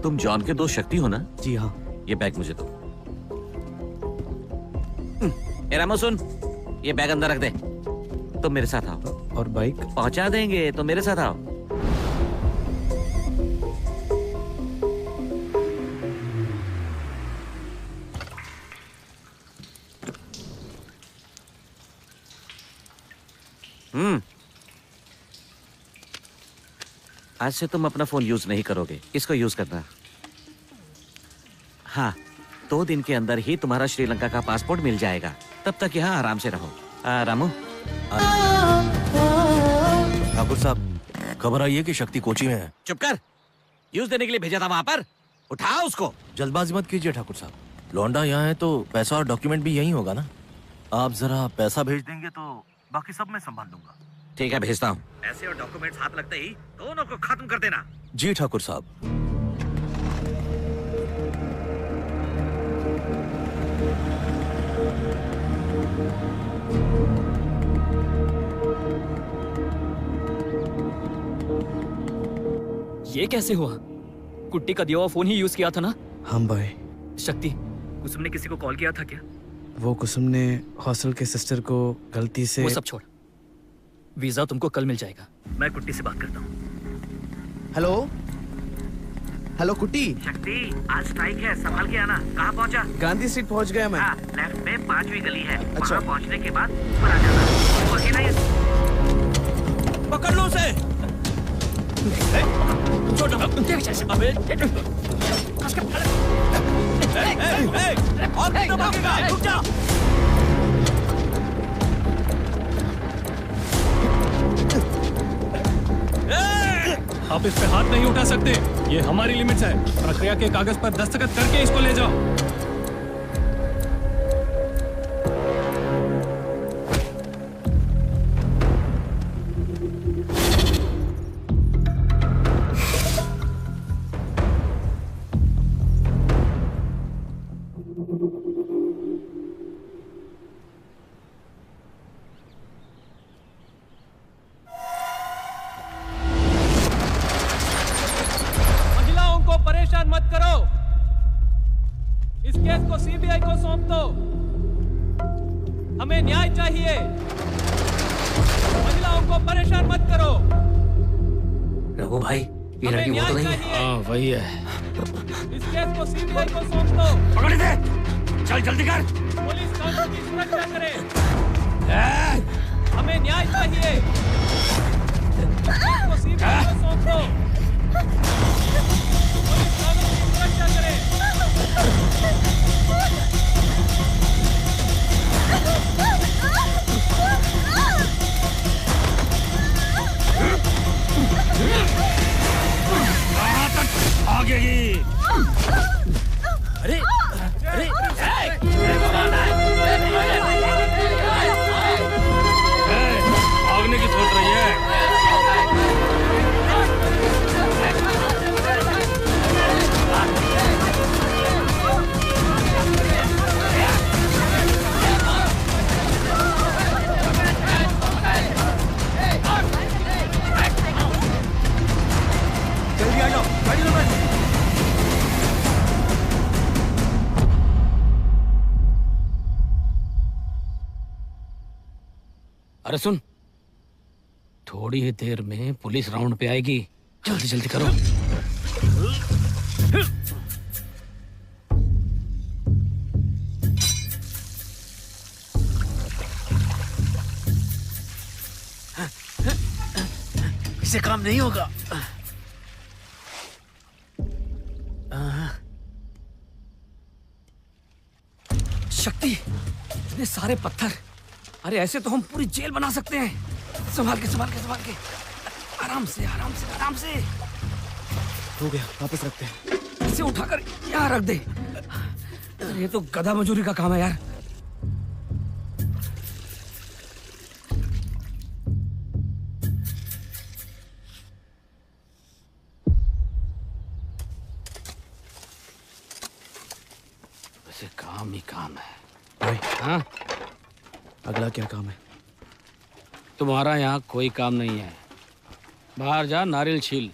A: तुम जॉन के दोस्त शक्ति हो ना?
D: जी हाँ।
A: ये बैग मुझे दो। ए रामो सुन, ये बैग अंदर रख दे। तुम मेरे साथ आओ।
D: और बाइक?
A: पहुंचा देंगे, तो मेरे साथ आओ। आज से तुम अपना फोन यूज नहीं करोगे, इसको यूज करना। हाँ, 2 दिन के अंदर ही तुम्हारा श्रीलंका का पासपोर्ट मिल जाएगा। तब तक यहाँ आराम से रहो। रामू।
G: ठाकुर साहब, खबर आई है कि शक्ति कोची में है।
A: चुप कर। यूज देने के लिए भेजा था वहाँ पर। उठाओ उसको।
G: जल्दबाजी मत कीजिए ठाकुर साहब, लौंडा यहाँ है तो पैसा और डॉक्यूमेंट भी यही होगा ना। आप जरा पैसा भेज देंगे तो बाकी सब मैं संभाल लूंगा।
A: ठीक है, भेजता हूँ। ऐसे और डॉक्यूमेंट्स हाथ लगते ही दोनों को खत्म कर देना।
G: जी ठाकुर साहब।
P: ये कैसे हुआ? कुट्टी का दिया हुआ फोन ही यूज किया था ना?
D: हाँ भाई।
P: शक्ति, कुसुम ने किसी को कॉल किया था क्या?
D: वो कुसुम ने हॉस्टल के सिस्टर को गलती से।
P: वो सब छोड़, वीजा तुमको कल मिल जाएगा। मैं कुट्टी से बात करता हूँ।
D: हेलो हेलो कुट्टी।
A: शक्ति, आज स्ट्राइक है, संभाल के आना। कहाँ पहुँचा?
D: गांधी स्ट्रीट पहुँच गया मैं।
A: लेफ्ट में 5वीं गली है।
D: अच्छा।
A: वहाँ पहुँचने के बाद ऊपर आ जाना। वो अकेला ही पकड़ लो उसे। अबे और कितना भागेगा? रुक जा।
Q: आप इस पे हाथ नहीं उठा सकते, ये हमारी लिमिट्स है। प्रक्रिया के कागज पर दस्तखत करके इसको ले जाओ।
J: अरे सुन, थोड़ी ही देर में पुलिस राउंड पे आएगी, जल्दी जल्दी करो।
P: इससे काम नहीं होगा।
J: शक्ति, इतने सारे पत्थर। अरे ऐसे तो हम पूरी जेल बना सकते हैं। संभाल के संभाल के संभाल के, आराम से आराम से आराम से।
D: हो गया, वापस रखते हैं।
J: इसे उठाकर यहाँ रख दे। ये तो गधा मजूरी का काम है यार। वैसे काम ही काम है
D: भाई।
J: हाँ,
D: अगला क्या काम है?
J: तुम्हारा यहाँ कोई काम नहीं है। बाहर जा, नारियल छील,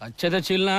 J: अच्छे से छीलना।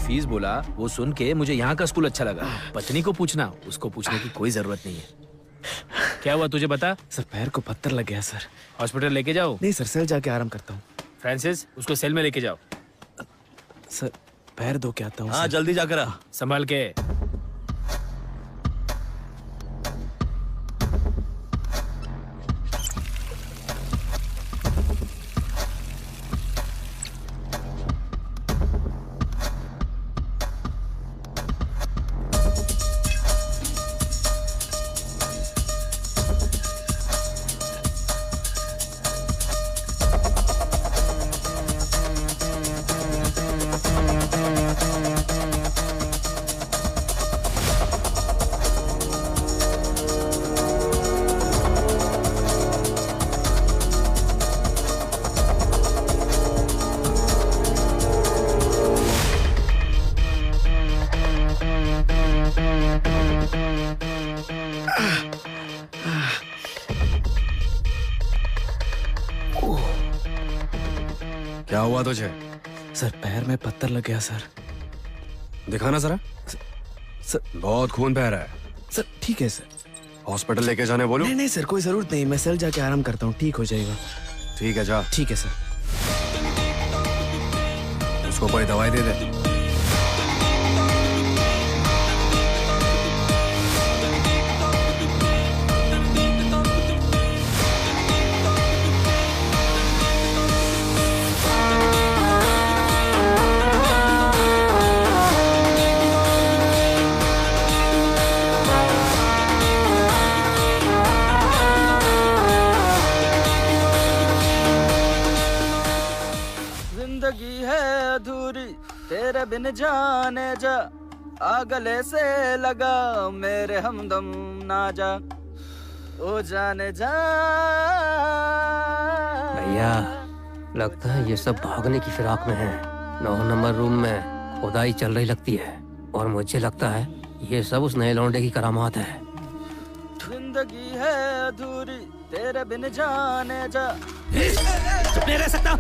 M: फीस बोला वो सुन के मुझे यहाँ का स्कूल अच्छा लगा। पत्नी को पूछना, उसको पूछने की कोई जरूरत नहीं है। क्या हुआ तुझे बता?
D: सर पैर को पत्थर लग गया सर।
M: हॉस्पिटल लेके जाओ।
D: नहीं सर, सेल जाके आराम करता हूँ।
M: फ्रांसिस, उसको सेल में लेके जाओ।
D: सर पैर धो के आता हूँ।
G: हाँ जल्दी जाकर आ।
M: संभाल के।
N: क्या हुआ तुझे?
D: सर पैर में पत्थर लग गया सर।
N: दिखाना जरा।
D: सर
N: बहुत खून बह रहा है।
D: सर ठीक है सर।
N: हॉस्पिटल लेके जाने बोलो।
D: नहीं नहीं सर, कोई जरूरत नहीं, मैं सेल जाके आराम करता हूँ, ठीक हो जाएगा।
N: ठीक है जा।
D: ठीक है सर।
N: उसको कोई दवाई दे दे।
F: जिंदगी है अधूरी तेरे बिन जाने जा, आ गले से लगा मेरे हमदम ना जा, ओ जाने जा।
R: भैया लगता है ये सब भागने की फिराक में है। 9 नंबर रूम में खुदाई चल रही लगती है और मुझे लगता है ये सब उस नए लौंडे की करामात है।
F: जिंदगी है अधूरी तेरे बिन जाने जा।
J: चुप नहीं रह सकता।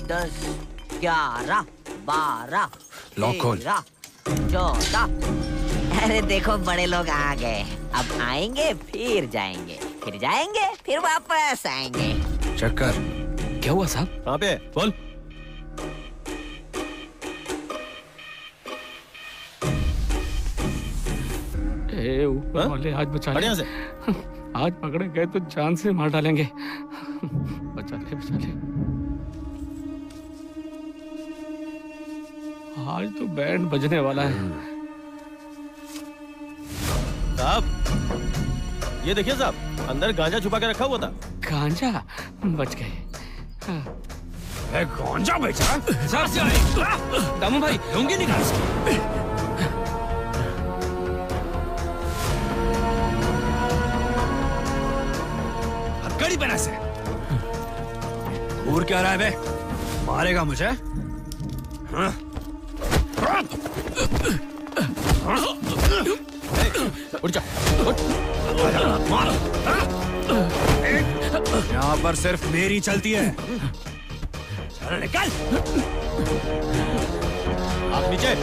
F: दस, 11, 12,
N: लॉक खोल।
F: 13, 14। अरे देखो बड़े लोग आ गए। अब आएंगे फिर जाएंगे, फिर जाएंगे फिर वापस आएंगे।
N: चक्कर
M: क्या हुआ साहब?
A: कहाँ पे बोल।
J: ऊपर वाले आज बचा ले।
A: बढ़िया से।
J: आज पकड़े गए तो जान से मार डालेंगे। बचा ले बचा ले। आज तो बैंड बजने वाला है।
A: साहब ये देखिए साहब, अंदर गांजा छुपा के रखा हुआ था।
J: गांजा? बच गए।
B: गांजा बेचा?
J: दामू भाई लूंगी निकाल।
B: हथकड़ी पहना से। और क्या रहा है बे? मारेगा मुझे? हाँ?
A: उठ जा, उठ।
B: यहाँ पर सिर्फ मेरी चलती है। चल निकल।
A: आप नीचे।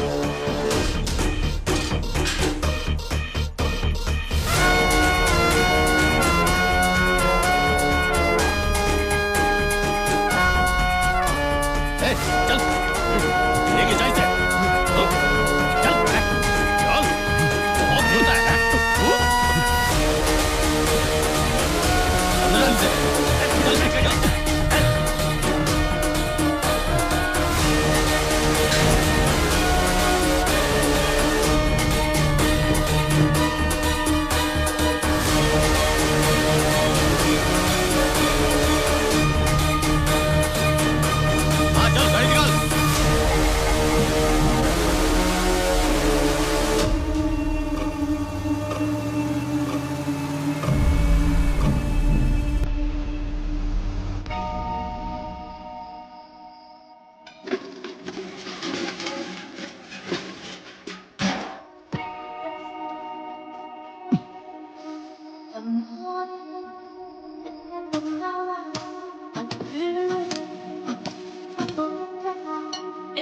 A: चल लेके जाए से। चल चल, बहुत होता है। अंदर से चल लेके जा।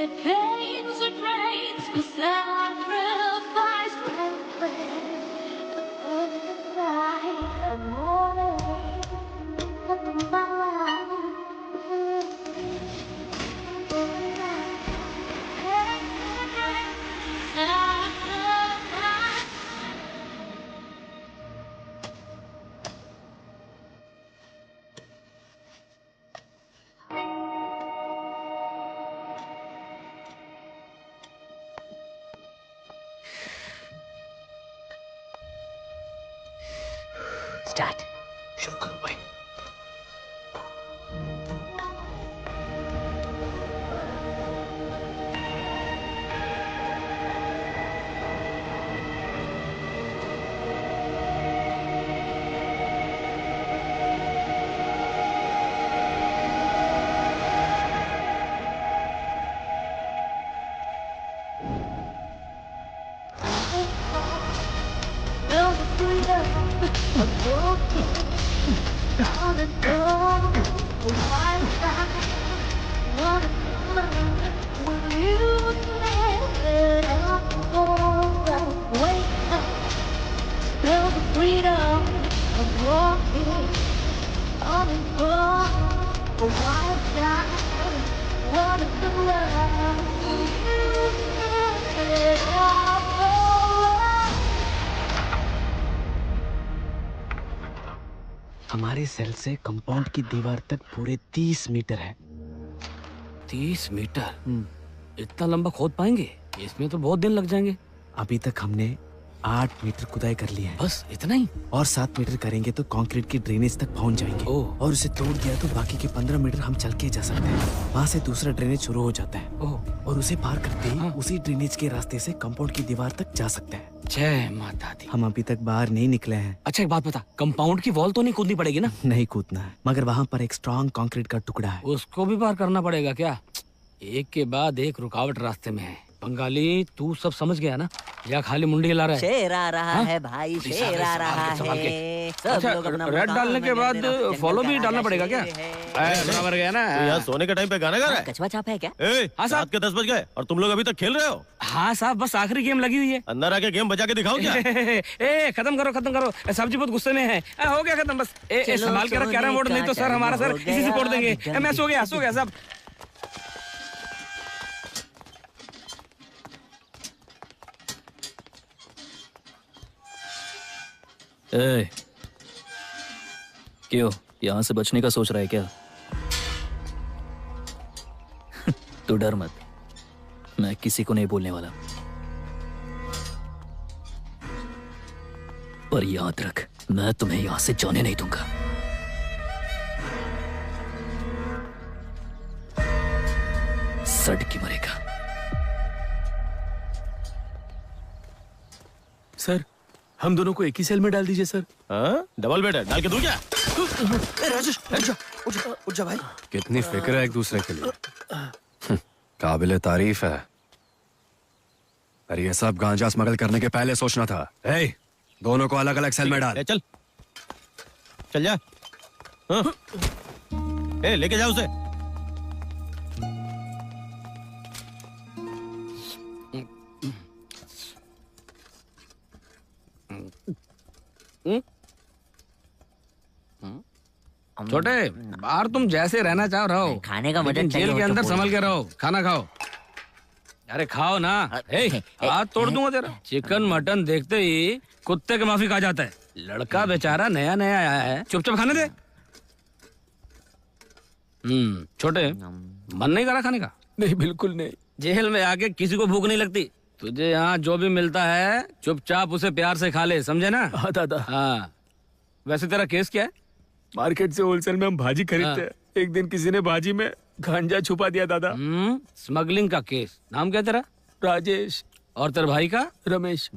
O: It pains, it rains, the sacrifice
F: start. शुरू करो भाई।
D: हमारे सेल से कंपाउंड की दीवार तक पूरे 30 मीटर है।
J: 30 मीटर? इतना लंबा खोद पाएंगे? इसमें तो बहुत दिन लग जाएंगे।
D: अभी तक हमने 8 मीटर खुदाई कर ली है।
M: बस इतना ही?
D: और 7 मीटर करेंगे तो कंक्रीट की ड्रेनेज तक पहुंच जाएंगे। और उसे तोड़ दिया तो बाकी के 15 मीटर हम चल के जा सकते हैं। वहाँ से दूसरा ड्रेनेज शुरू हो जाता है और उसे पार करते ही उसी ड्रेनेज के रास्ते से कंपाउंड की दीवार तक जा सकते हैं।
M: जय माता दी।
D: हम अभी तक बाहर नहीं निकले हैं।
M: अच्छा एक बात बता, कंपाउंड की वॉल तो नहीं कूदनी पड़ेगी ना?
D: नहीं कूदना है, मगर वहाँ पर एक स्ट्रॉन्ग कंक्रीट का टुकड़ा है,
M: उसको भी पार करना पड़ेगा क्या? एक के बाद एक रुकावट रास्ते में है। बंगाली तू सब समझ गया ना, या खाली मुंडी हिला रहा है?
F: शेर आ रहा है भाई, शेर आ रहा है।
M: अच्छा, रेड डालने के बाद फॉलो भी डालना पड़ेगा क्या? बराबर गया ना।
A: तो यार सोने के टाइम पे गाना गा रहा है?
F: कछुआ छाप है क्या?
M: हाँ साहब,
A: रात के 10 बज गए और तुम लोग अभी तक खेल रहे हो?
M: हाँ साहब, बस आखिरी गेम लगी हुई है।
A: अंदर आके गेम बजा के दिखाओ क्या?
M: ए खत्म करो खत्म करो, साहब जी बहुत गुस्से में है। हो गया खत्म बस। संभाल के रख कैरम बोर्ड, नहीं तो सर हमारा सर इसी से फोड़ देंगे। मैं सो गया साहब।
P: क्यों यहां से बचने का सोच रहा है क्या? तू डर मत, मैं किसी को नहीं बोलने वाला। पर याद रख, मैं तुम्हें यहां से जाने नहीं दूंगा। सड़ की मरेगा।
M: सर, हम दोनों को एक ही सेल में डाल दीजिए सर।
A: हाँ? डबल बेड है, डाल के दूं क्या?
N: राजेश उठ जा भाई। कितनी फिक्र है एक दूसरे के लिए। काबिले तारीफ है। अरे ये सब गांजा स्मगल करने के पहले सोचना था। ए, दोनों को अलग अलग सेल में डाल।
A: चल जा। हाँ। ए, लेके जाओ उसे।
J: छोटे, बाहर तुम जैसे रहना चाह रहो,
F: खाने का
J: लेकिन
F: मटन
J: जेल के अंदर संभल के रहो। खाना खाओ। अरे खाओ ना। हाथ तोड़ दूंगा तेरा। चिकन मटन देखते ही कुत्ते के माफी खा जाता है। लड़का बेचारा नया नया आया है, चुपचाप खाने दे। छोटे, मन नहीं करा खाने का?
M: नहीं, बिल्कुल नहीं।
J: जेल में आके किसी को भूख नहीं लगती। तुझे यहाँ जो भी मिलता है चुपचाप उसे प्यार से खा ले, समझे ना?
M: हाँ दादा।
J: हाँ, वैसे तेरा केस क्या है?
M: मार्केट से होलसेल में हम भाजी खरीदते हैं। एक दिन किसी ने भाजी में गांजा छुपा दिया दादा।
J: स्मगलिंग का केस। नाम क्या तेरा?
M: राजेश।
J: और तेरे भाई का?
M: रमेश।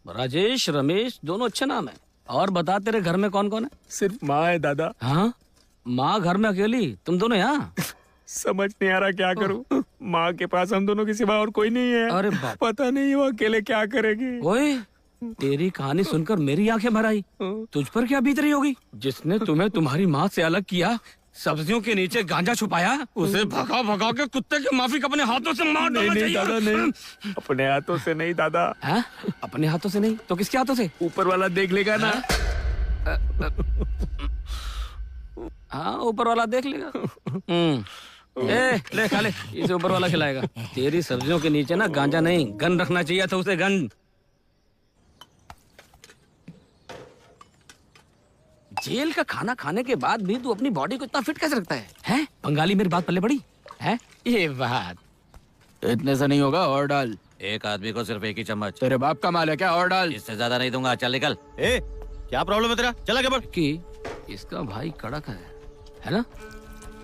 J: राजेश रमेश दोनों अच्छे नाम है। और बता, तेरे घर में कौन कौन है?
M: सिर्फ माँ है दादा।
J: हाँ, माँ घर में अकेली, तुम दोनों यहाँ?
M: समझ नहीं आ रहा क्या करूं। माँ के पास हम दोनों के सिवा और कोई नहीं है।
J: अरे
M: पता नहीं वो अकेले क्या करेगी।
J: ओए, तेरी कहानी सुनकर मेरी आंखें भर आई। तुझ पर क्या बीत रही होगी? जिसने तुम्हें तुम्हारी माँ से अलग किया, सब्जियों के नीचे गांजा छुपाया, उसे भगा भगा के कुत्ते के माफिक अपने हाथों से मार डालना चाहिए।
M: दादा नहीं, अपने हाथों से नहीं दादा।
J: अपने हाथों से नहीं तो किसके हाथों से?
M: ऊपर वाला देख लेगा ना।
J: हाँ, ऊपर वाला देख लेगा। ले खा ले, इसे ऊपर वाला खिलाएगा। तेरी सब्जियों के नीचे ना गांजा नहीं, गन रखना चाहिए था उसे, गन। जेल का खाना खाने के बाद भी तू अपनी बॉडी को इतना फिट कैसे रखता है? हैं? बंगाली मेरी बात पल्ले पड़ी है? ये बात
H: इतने से नहीं होगा, और डाल। एक आदमी को सिर्फ एक ही चम्मच। तेरे बाप का माल है क्या? और डाल। इससे ज्यादा नहीं दूंगा, चल निकल।
A: ए, क्या प्रॉब्लम है तेरा? चला के बढ़।
J: कि इसका भाई कड़क है ना?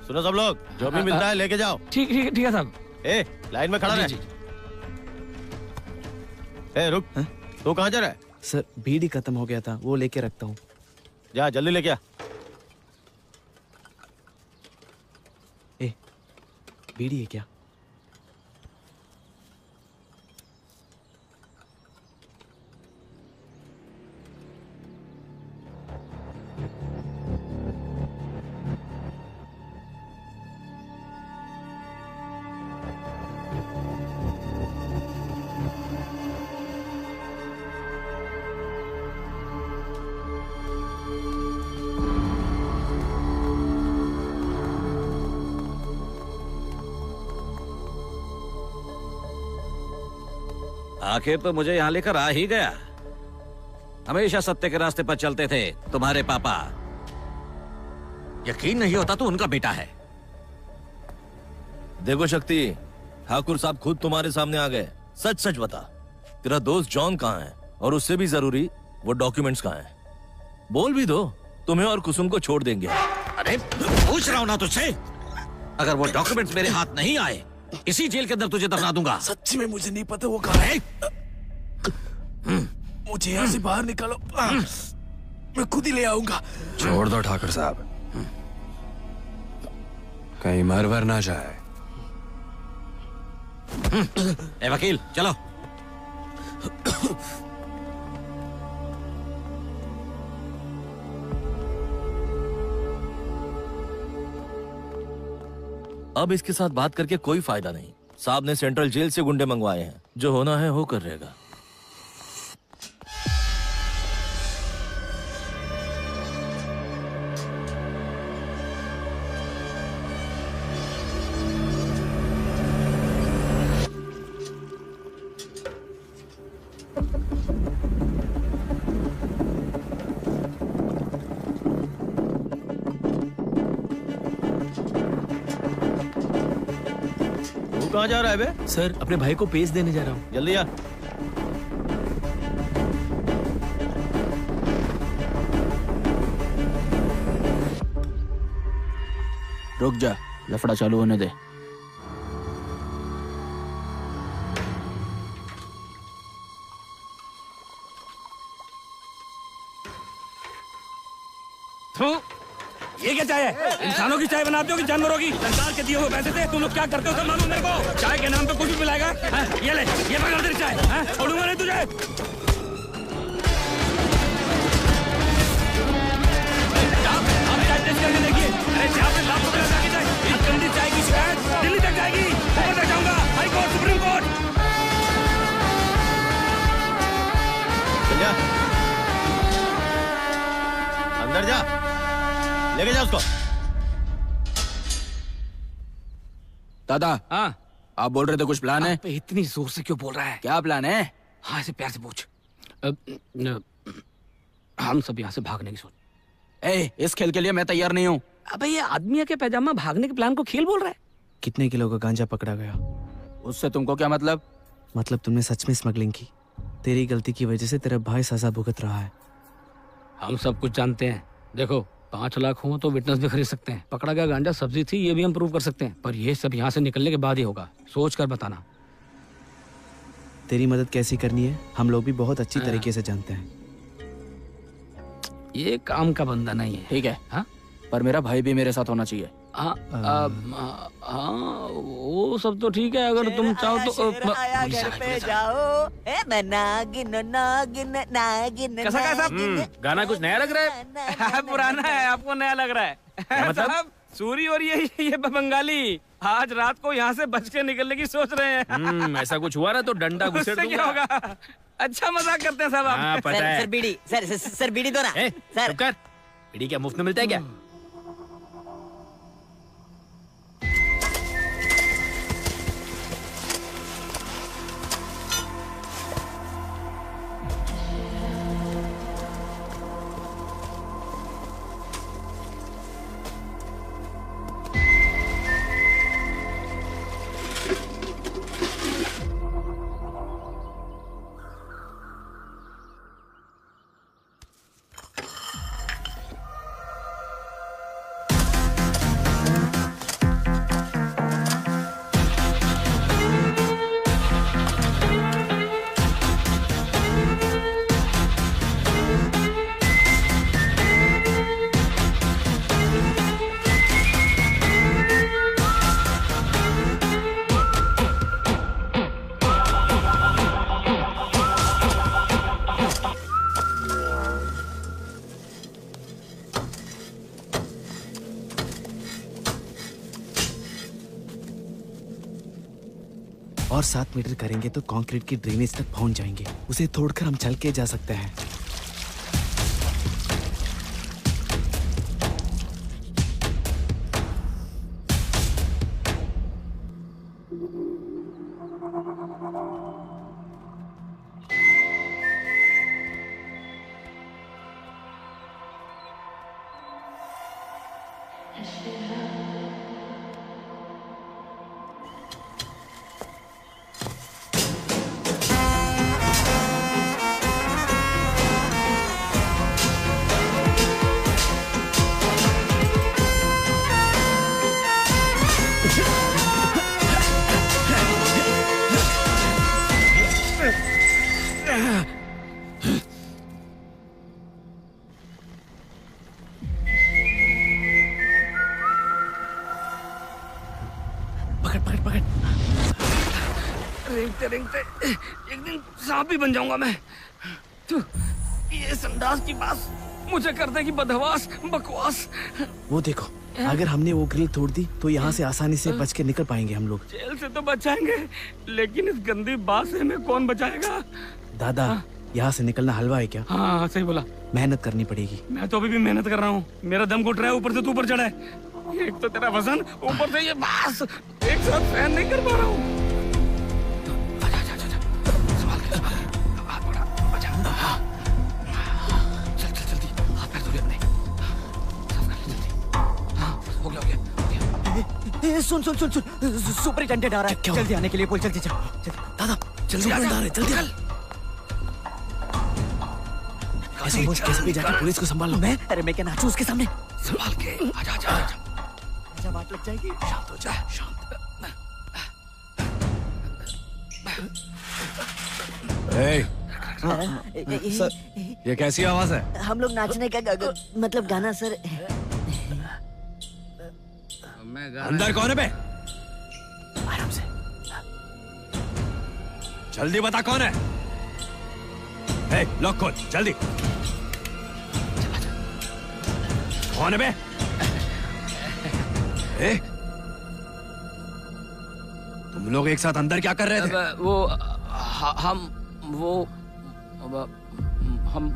A: सुनो सब लोग, जो भी मिलता है लेके जाओ।
J: ठीक है साहब।
A: ए, लाइन में खड़ा रहे। ए, रुक। तू कहाँ जा रहा है?
D: सर, बीड़ी खत्म हो गया था, वो लेके रखता हूँ।
A: जा जल्दी लेके आ।
D: ए, बीड़ी है क्या?
H: आखिर तो मुझे यहाँ लेकर आ ही गया। हमेशा सत्य के रास्ते पर चलते थे तुम्हारे पापा। यकीन नहीं होता तो उनका बेटा है।
G: देखो शक्ति, ठाकुर साहब खुद तुम्हारे सामने आ गए। सच सच बता, तेरा दोस्त जॉन कहाँ है? और उससे भी जरूरी वो डॉक्यूमेंट्स कहाँ हैं? बोल भी दो, तुम्हें और कुसुम को छोड़ देंगे।
A: अरे पूछ रहा हूं ना तुझसे, अगर वो डॉक्यूमेंट्स मेरे हाथ नहीं आए, इसी जेल के अंदर तुझे दफना दूंगा।
N: सच्ची में मुझे नहीं पता वो कहाँ है। मुझे यहाँ से बाहर निकालो, मैं खुद ही ले आऊंगा। छोड़ दो ठाकुर साहब, कहीं मर वर ना जाए।
A: ए वकील चलो।
G: अब इसके साथ बात करके कोई फायदा नहीं। साहब ने सेंट्रल जेल से गुंडे मंगवाए हैं, जो होना है हो कर रहेगा।
A: कहाँ जा रहा है बे?
M: सर अपने भाई को पेश देने जा रहा हूँ।
A: जल्दी आ।
M: रुक जा, लफड़ा चालू होने दे।
J: ये क्या चाय है? इंसानों की चाय बनाते हो कि जानवरों की? सरकार के दिए हुए पैसे से तुम लोग क्या करते हो सब मालूम मेरे को। चाय के नाम पे कुछ भी पिलाएगा? ये ले, ये पकड़ तेरी चाय, छोड़ूंगा नहीं तुझे। आप चाय टेस्ट करके देखिए। अरे जहाँ पे लाख रुपए लगा के जाए, इस गंदी चाय की शिकायत दिल्ली तक जाएगी, ऊपर तक जाऊंगा, हाई कोर्ट, सुप्रीम कोर्ट।
A: अंदर जा, लेके जा उसको।
M: दादा,
J: हाँ
M: आप बोल रहे थे कुछ प्लान है?
J: इतनी जोर से क्यों बोल रहा है?
M: क्या प्लान है?
J: हाँ ऐसे प्यार से पूछ। हम सब यहाँ से भागने की सोच।
M: इस खेल के लिए मैं तैयार नहीं हूँ।
J: अबे ये आदमी के पैजामा भागने के प्लान को खेल बोल रहा है?
D: कितने किलो का गांजा पकड़ा गया?
M: उससे तुमको क्या मतलब?
D: मतलब तुमने सच में स्मगलिंग की। तेरी गलती की वजह से तेरा भाई सजा भुगत रहा है।
J: हम सब कुछ जानते हैं। देखो 5 लाख हो तो विटनेस भी खरीद सकते हैं। पकड़ा गया गांजा सब्जी थी, ये भी हम प्रूव कर सकते हैं। पर ये सब यहाँ से निकलने के बाद ही होगा। सोच कर बताना।
D: तेरी मदद कैसी करनी है हम लोग भी बहुत अच्छी तरीके से जानते हैं।
J: ये काम का बंदा नहीं है।
M: ठीक है, हाँ? पर मेरा भाई भी मेरे साथ होना चाहिए।
J: हाँ वो सब तो ठीक है, अगर तुम चाहो तो कैसा गाना कुछ नया लग रहा है? पुराना है, आपको नया लग रहा है? मतलब सूरी और ये बंगाली आज रात को यहाँ से बच के निकलने की सोच रहे हैं।
M: ऐसा कुछ हुआ ना तो डंडा घुसेड़ दूंगा।
J: क्या होगा? अच्छा मजाक करते हैं साहब।
M: हाँ, पता है।
F: सर बीड़ी, सर बीड़ी दो ना।
M: सर बीड़ी क्या मुफ्त में मिलता है क्या?
D: और 7 मीटर करेंगे तो कंक्रीट की ड्रेनेज तक पहुंच जाएंगे। उसे तोड़कर हम चल के जा सकते हैं।
J: रेंगते रेंगते एक दिन सांप ही बन जाऊंगा मैं। तो ये संडास की बात मुझे कर देगी बदहवास बकवास।
D: वो देखो, अगर हमने वो ग्रिल तोड़ दी तो यहाँ से आसानी से बच के निकल पाएंगे हम लोग।
J: जेल से तो बचाएंगे, लेकिन इस गंदी बात से हमें कौन बचाएगा?
D: दादा, यहाँ से निकलना हलवा है क्या?
J: हाँ सही बोला।
D: मेहनत करनी पड़ेगी।
J: मैं तो अभी भी मेहनत कर रहा हूँ, मेरा दम घुट रहा है, ऊपर से तू ऊपर चढ़ा है। एक तो तेरा वजन, ऊपर से ये बास, एक साथ फैन नहीं कर पा रहा हूँ।
F: सुन सुन सुन सुन, सुपरिटेंडेंट आ रहा है, जल्दी आने के लिए बोल। जल्दी चल
D: दादा, जल्दी आ रहे, जल्दी कैसे भी जाके पुलिस को संभाल लो।
F: अरे मैं क्या नाचूं उसके सामने?
J: संभाल के आजा आजा आजा।
F: आजा, बात लग जाएगी।
J: शांत हो जा, शांत।
N: सर, ये कैसी आवाज है?
F: हम लोग नाचने का मतलब गाना सर।
N: अंदर कौन है बे?
D: आराम से,
N: जल्दी बता कौन है? लॉक खोल जल्दी। कौन है बे? तुम लोग एक साथ अंदर क्या कर रहे थे?
J: हम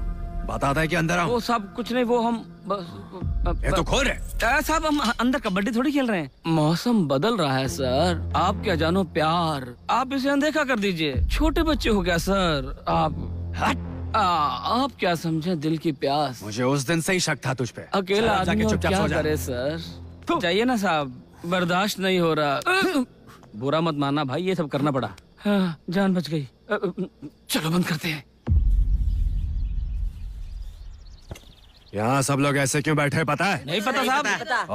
N: बताता है कि अंदर आओ।
J: वो सब कुछ नहीं, वो हम
N: ये तो खोल रहे।
J: साहब हम अंदर कबड्डी थोड़ी खेल रहे हैं। मौसम बदल रहा है सर, आप क्या जानो प्यार, आप इसे अनदेखा कर दीजिए। छोटे बच्चे हो गया सर आप क्या समझे दिल की प्यास।
N: मुझे उस दिन से ही शक था तुझ पे।
J: अकेला आदमी और क्या करे सर। जाइए ना साहब, बर्दाश्त नहीं हो रहा। बुरा मत मानना भाई, ये सब करना पड़ा। हाँ, जान बच गई। चलो बंद करते हैं।
N: यहाँ सब लोग ऐसे क्यों बैठे हैं पता है?
J: नहीं पता साहब।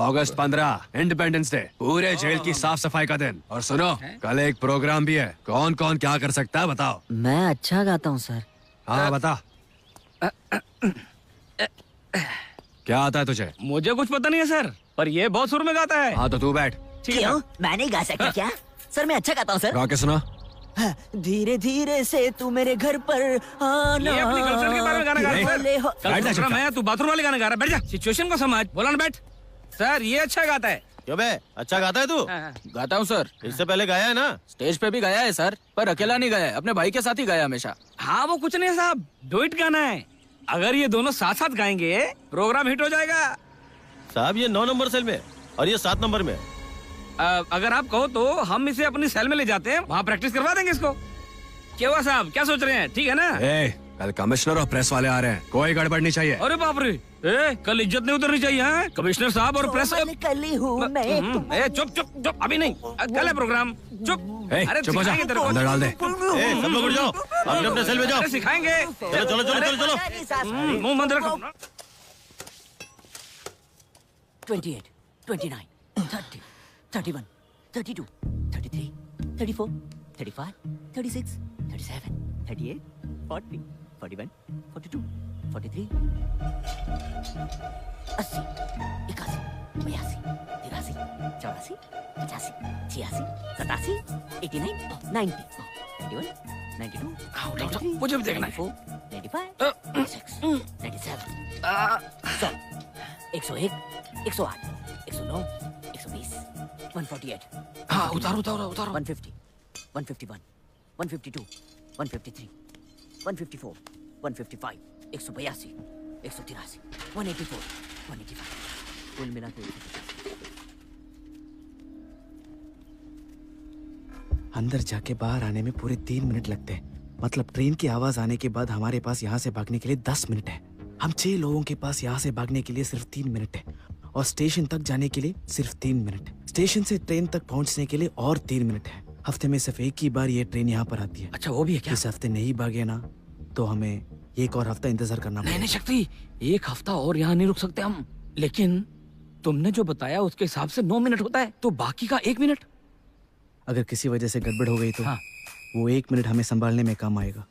N: अगस्त 15 इंडिपेंडेंस डे, पूरे जेल की साफ सफाई का दिन। और सुनो, कल एक प्रोग्राम भी है। कौन कौन क्या कर सकता है बताओ?
F: मैं अच्छा गाता हूँ सर।
N: हाँ बता। क्या आता है तुझे?
J: मुझे कुछ पता नहीं है सर, पर ये बहुत सुर में गाता है।
N: हाँ तो तू बैठ।
F: क्यों? मैं नहीं गा सकता क्या? सर मैं अच्छा गाता हूँ सर।
N: गा के सुना।
F: धीरे धीरे से तू मेरे घर पर आना।
J: ये अपनी गर्लफ्रेंड के बारे में गाना गा रहा है सर। कल प्रोग्राम है, तू बाथरूम वाले गाना गा रहा है। बैठ जा, सिचुएशन को समझ। बोला ना बैठ। सर ये अच्छा गाता है।
S: क्यों बे, अच्छा गाता है तू?
R: गाता हूँ सर।
S: इससे पहले गाया है ना?
R: स्टेज पे भी गाया है सर, पर अकेला नहीं गाया, अपने भाई के साथ ही गाया हमेशा।
J: हाँ वो कुछ नहीं साहब, डुएट गाना है। अगर ये दोनों साथ साथ गाएंगे प्रोग्राम हिट हो जाएगा।
S: साहब ये 9 नंबर सेल में और ये 7 नंबर में।
J: अगर आप कहो तो हम इसे अपनी सेल में ले जाते हैं, वहाँ प्रैक्टिस करवा देंगे इसको। क्या हुआ साहब, क्या सोच रहे हैं? ठीक है ना?
N: कल कमिश्नर और प्रेस वाले आ रहे हैं, कोई गड़बड़ नहीं चाहिए।
J: अरे बाप रे, कल इज्जत नहीं उतरनी चाहिए। हाँ? कमिश्नर साहब और प्रेस।
F: कल ही हूँ मैं।
J: चुप चुप चुप, अभी नहीं, कल है प्रोग्राम। चुप।
N: अरे चुप हो जा, अंदर डाल दे।
S: सब लोग उठ जाओ, अपने अपने सेल में जाओ।
J: सिखाएंगे।
S: चलो चलो चलो चलो चलो।
J: मुंह बंद रखो।
F: 28, 29, 30, 31, 32, 33, 34, 35, 36, 37, 38, 40, 41, 42, 43, 80, 81, 82, 83, 84, 85, 86, 87, 89, 90, 91, 92, 93,
J: मुझे भी देखना है।
F: 94, 95, 96, 97, 100, 101, 108, 109, 120, 148.
J: हाँ उतारो उतारो उतारो।
F: 150, 151, 152, 153, 154, 155, 182, 183, 184, 185, कुल मिला के 150।
D: अंदर जाके बाहर आने में पूरे 3 मिनट लगते हैं। मतलब ट्रेन की आवाज आने के बाद हमारे पास यहाँ से भागने के लिए 10 मिनट है। हम 6 लोगों के पास यहाँ से भागने के लिए सिर्फ 3 मिनट है, और स्टेशन तक जाने के लिए सिर्फ 3 मिनट। स्टेशन से ट्रेन तक पहुँचने के लिए और 3 मिनट है। हफ्ते में सिर्फ एक ही बार ये ट्रेन यहाँ पर आती है।
J: अच्छा वो भी है क्या?
D: इस हफ्ते नहीं भागे ना तो हमें एक और हफ्ता इंतजार करना पड़ेगा।
J: नहीं शक्ति, एक हफ्ता और यहाँ नहीं रुक सकते हम। लेकिन तुमने जो बताया उसके हिसाब से 9 मिनट होता है, तो बाकी का 1 मिनट
D: अगर किसी वजह से गड़बड़ हो गई तो
J: हाँ।
D: वो 1 मिनट हमें संभालने में काम आएगा।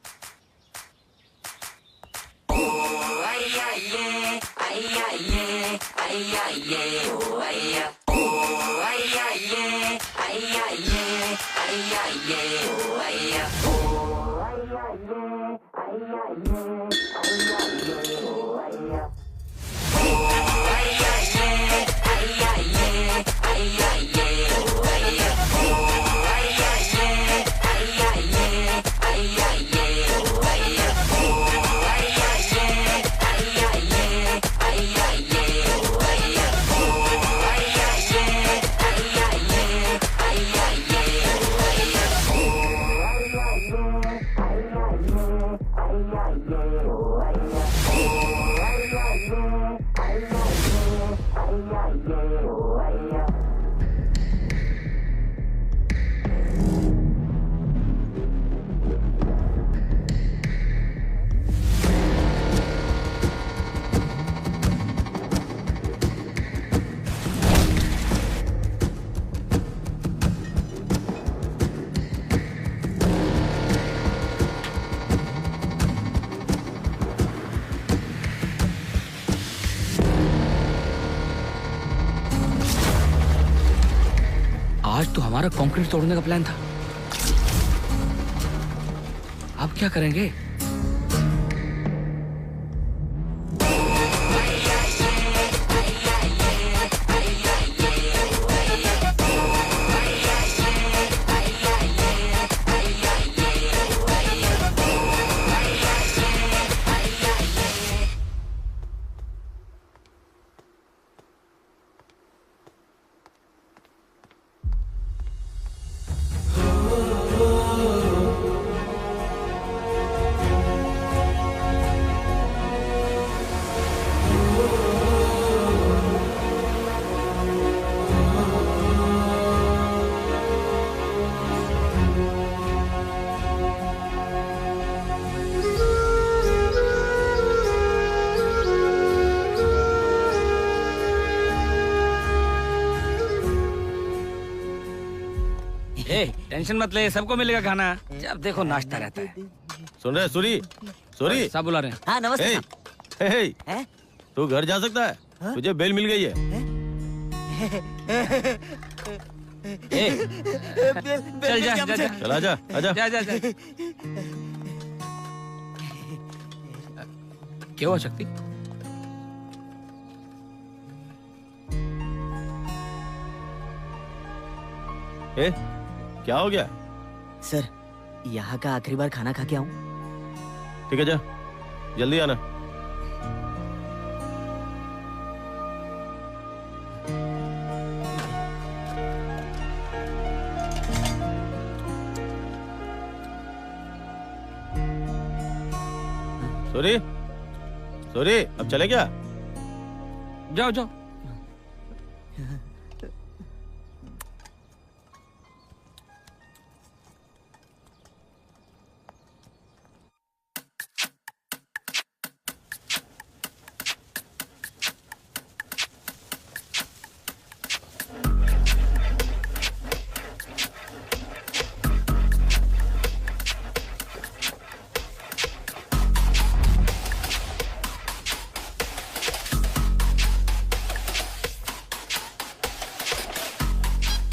J: आज तो हमारा कंक्रीट तोड़ने का प्लान था। अब क्या करेंगे? टेंशन मत ले, सबको मिलेगा खाना। जब देखो नाश्ता रहता है।
S: सुन रहे सूरी? सूरी
J: सब बुला रहे हैं।
F: हाँ नमस्ते।
S: हे, तू घर जा सकता है? तुझे बेल मिल गई है।
J: चल जा, जा, जा।
S: चल आजा, आजा।
J: जा, जा, जा। क्या हुआ शक्ति?
S: क्या हो गया?
F: सर, यहाँ का आखिरी बार खाना खा के आऊं।
S: ठीक है, जा जल्दी आना। सूरी, सूरी, अब चले क्या?
J: जाओ जाओ।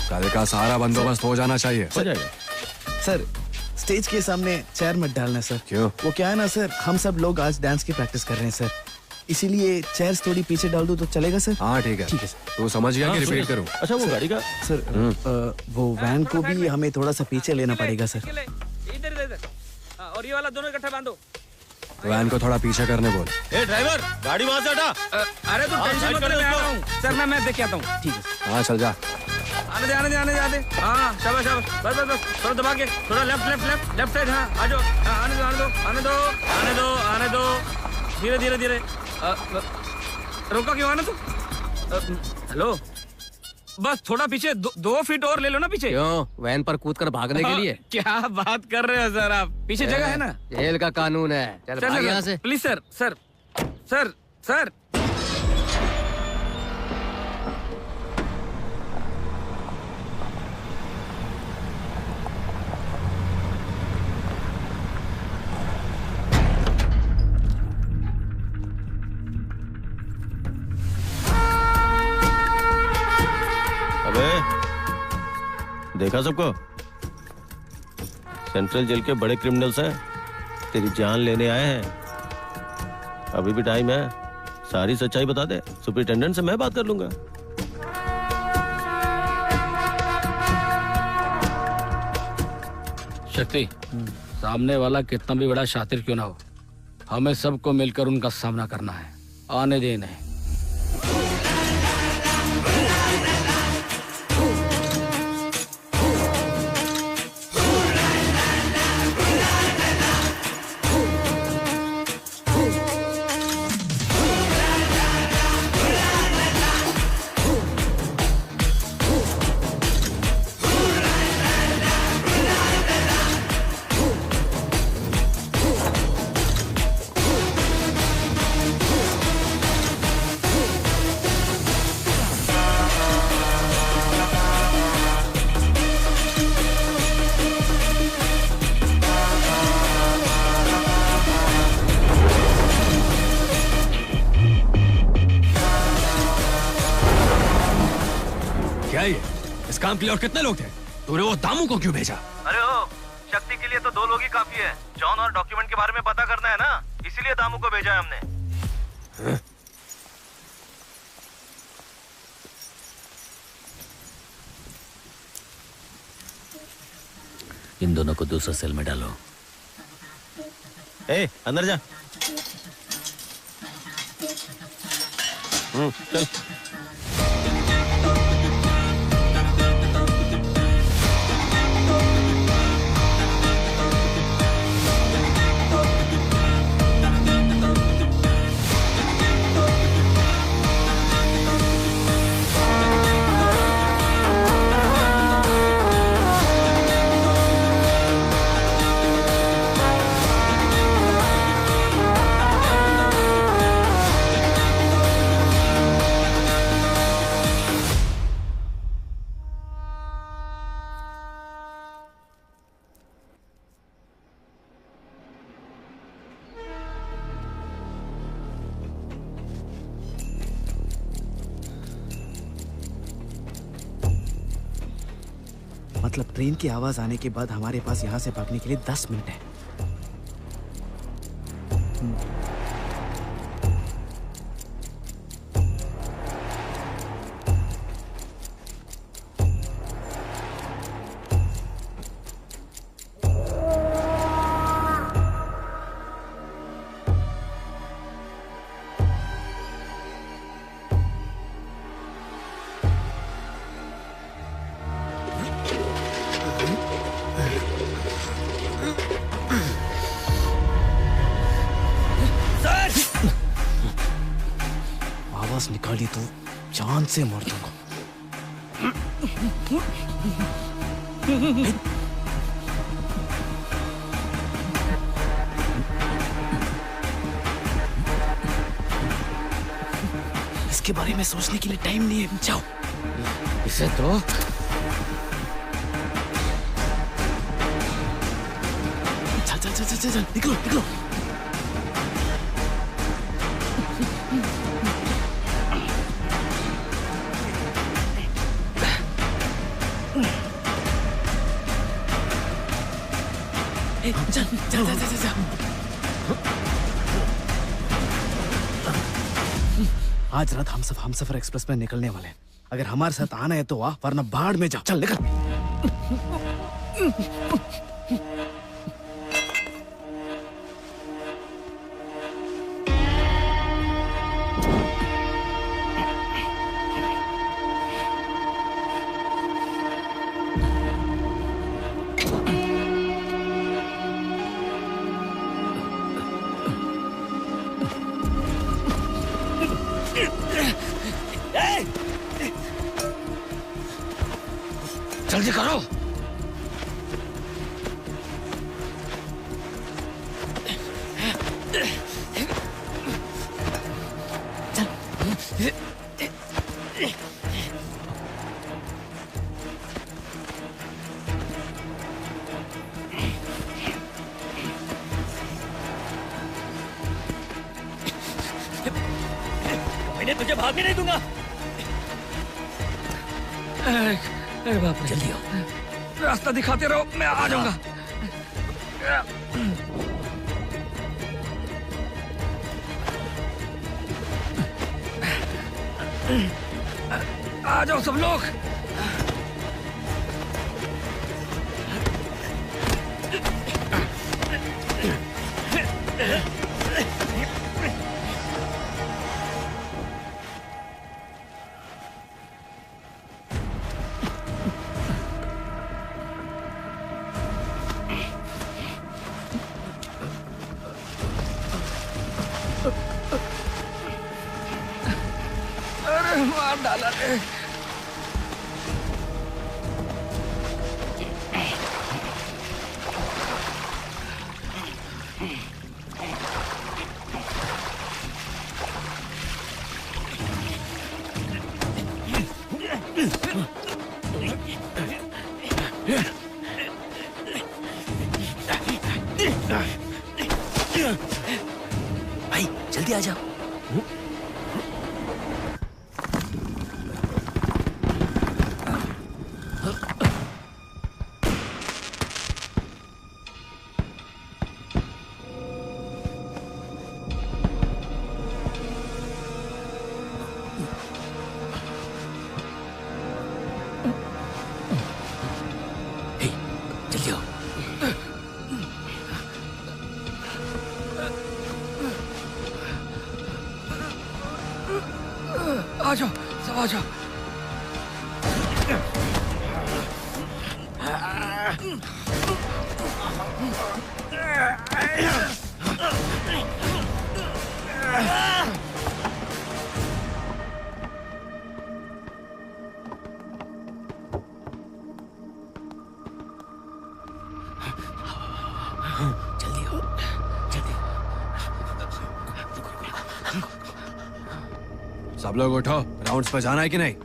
N: कल का सारा बंदोबस्त हो जाना चाहिए।
S: हो जाएगा।
D: सर, स्टेज के सामने चेयर मत डालना सर।
N: क्यों?
D: वो क्या है ना सर, हम सब लोग आज डांस की प्रैक्टिस कर रहे हैं सर, इसीलिए चेयर्स थोड़ी पीछे डाल दो तो चलेगा सर?
N: हाँ ठीक है।
D: ठीक है सर।
N: तू समझ गया कि रिपीट करूं?
S: अच्छा, वो गाड़ी का
D: सर, वो वैन को भी हमें थोड़ा सा पीछे लेना पड़ेगा सर।
J: इधर इधर। और ये वाला दोनों इकट्ठा बांधो।
N: वैन को थोड़ा पीछे करने बोल।
S: ए ड्राइवर, गाड़ी वहां से हटा।
J: अरे तुम टेंशन मत ले, मैं आ रहा हूँ। सर मैं देख के आता हूँ।
D: ठीक है।
N: हाँ चल जा।
J: आने दे, आने दे, आने दे, आने दे। हाँ शाबाश शाबाश, बस बस बस, थोड़ा दबा के, थोड़ा left left left left side. हाँ आ जाओ। आने दो, आने दो, आने दो, आने दो, आने दो। धीरे धीरे धीरे। रोका क्यों? आने दो। हेलो, बस थोड़ा पीछे, 2 फीट और ले लो ना पीछे।
R: क्यों? वैन पर कूद कर भागने के लिए?
J: क्या बात कर रहे हो सर आप? पीछे जगह है ना?
R: जेल का कानून है। चल भाग यहाँ से।
J: Please sir, sir, sir, sir.
S: देखा सबको? सेंट्रल जेल के बड़े क्रिमिनल्स हैं, तेरी जान लेने आए हैं। अभी भी टाइम है, सारी सच्चाई बता दे। सुपरिटेंडेंट से मैं बात कर लूंगा।
J: शक्ति, सामने वाला कितना भी बड़ा शातिर क्यों ना हो, हमें सबको मिलकर उनका सामना करना है। आने दे इन्हें।
N: इस काम के लिए और कितने लोग थे? तूने वो दामू को क्यों भेजा?
T: अरे ओ, शक्ति के लिए तो 2 लोग ही काफी है। जॉन और डॉक्यूमेंट के बारे में पता करना है ना, इसीलिए दामू को भेजा है हमने।
H: इन दोनों को दूसरे सेल में डालो।
S: ए, अंदर जा। चल।
D: मतलब ट्रेन की आवाज आने के बाद हमारे पास यहाँ से भागने के लिए 10 मिनट है। आवाज निकाली तो जान से मार दूंगा। इसके बारे में सोचने के लिए टाइम नहीं है। जाओ
J: इसे तो
D: चल चल चल चल चल निकलो निकलो। चल चल चल चल चल। आज रात हम सब हमसफर एक्सप्रेस में निकलने वाले हैं। अगर हमारे साथ आना है तो आ, वरना बाढ़ में जा। चल निकल।
J: जल्दी करो।
P: मैं तुझे भागने नहीं दूंगा।
J: अरे बाप रे,
H: जल्दी आओ।
J: रास्ता दिखाते रहो, मैं आ जाऊंगा। आ जाओ सब लोग। अरे मार डाला रे।
H: भाई जल्दी आ जाओ। जल्दी आओ।
J: आ जाओ सब आ जाओ।
H: जल्दी आओ, जल्दी।
N: सब लोग उठो, राउंड्स पर जाना है कि नहीं?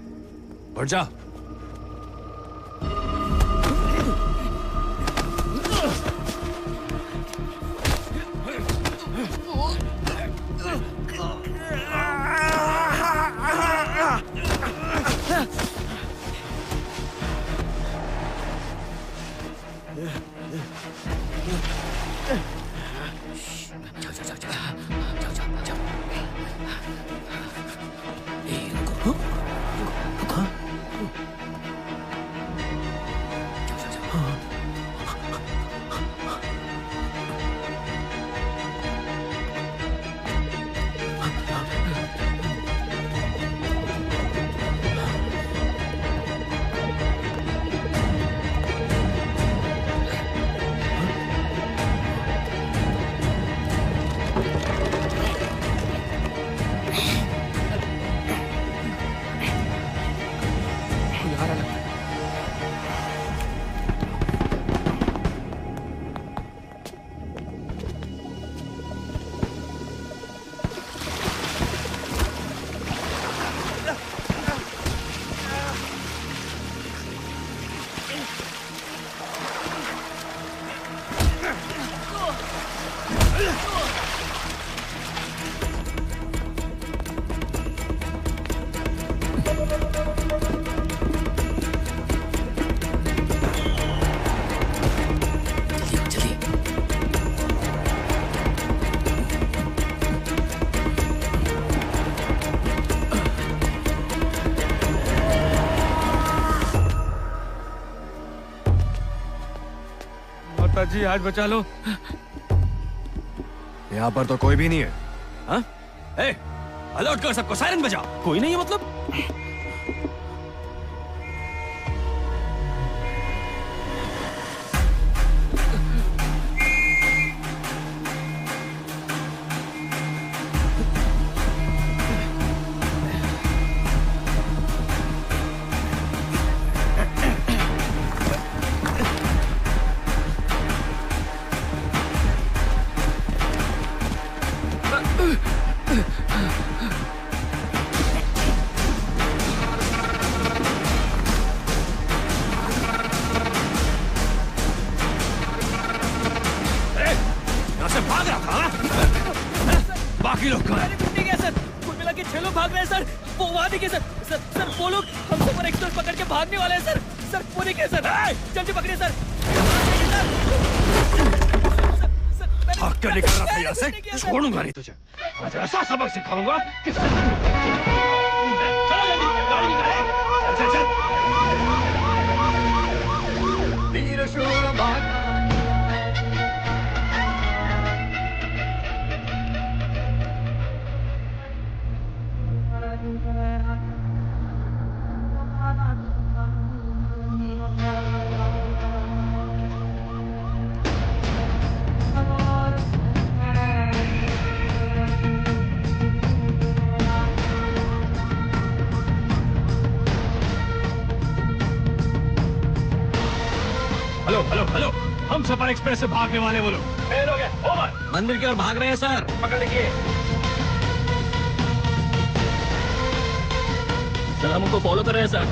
N: उठ जा।
J: जी आज बचा लो।
N: यहाँ पर तो कोई भी नहीं है।
M: हाँ? ए, अलर्ट कर सबको, सायरन बजा। कोई नहीं है मतलब?
J: बाकी लोग कहाँ हैं? ठीक है सर, कुल मिला के 6 लोग भाग रहे हैं सर। वो वहाँ दिखे सर। सर वो लोग हम सुपर एक्सप्रेस पकड़ के भागने वाले हैं सर। सर वो नहीं सर, जल्दी पकड़िए सर।
B: भाग क्यों निकल रहा था यहाँ से? छोड़ूंगा नहीं तुझे। आज ऐसा सबक सिखाऊंगा कि वीर शूर भाग।
Q: हेलो हेलो हेलो, हम सफर एक्सप्रेस से भागने वाले वो लोग फेल हो गए। ओवर।
A: मंदिर की ओर भाग रहे हैं सर।
Q: पकड़ लीजिए
P: सर, हम उनको फॉलो कर रहे हैं सर।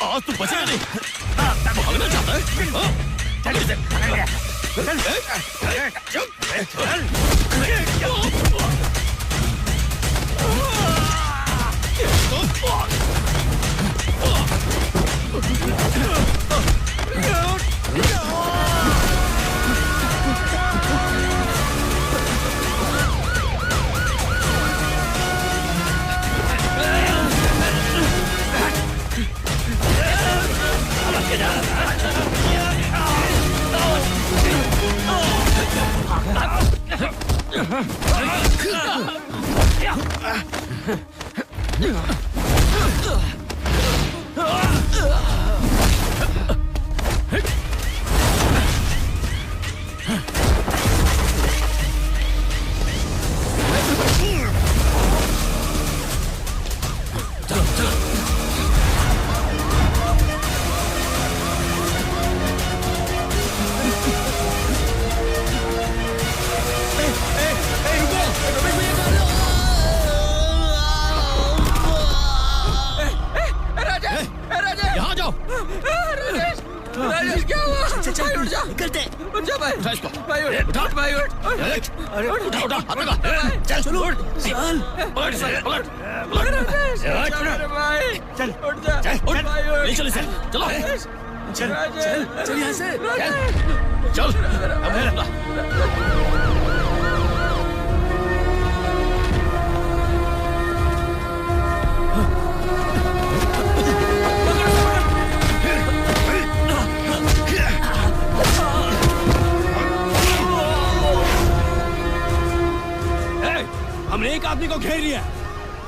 G: आज तू बचेगा नहीं। भागना चाहता है? उठा इसको।
J: भाई
G: उठा
J: भाई
G: अरे उठा उठा हाथ लगा। चल
J: चलो
G: चल पलट इसे, पलट
J: भाई चल उठ जा
G: चल
J: भाई
G: ले चल इसे चलो
J: चल चल यहाँ से
G: चल अब
B: हमने एक आदमी को घेर लिया,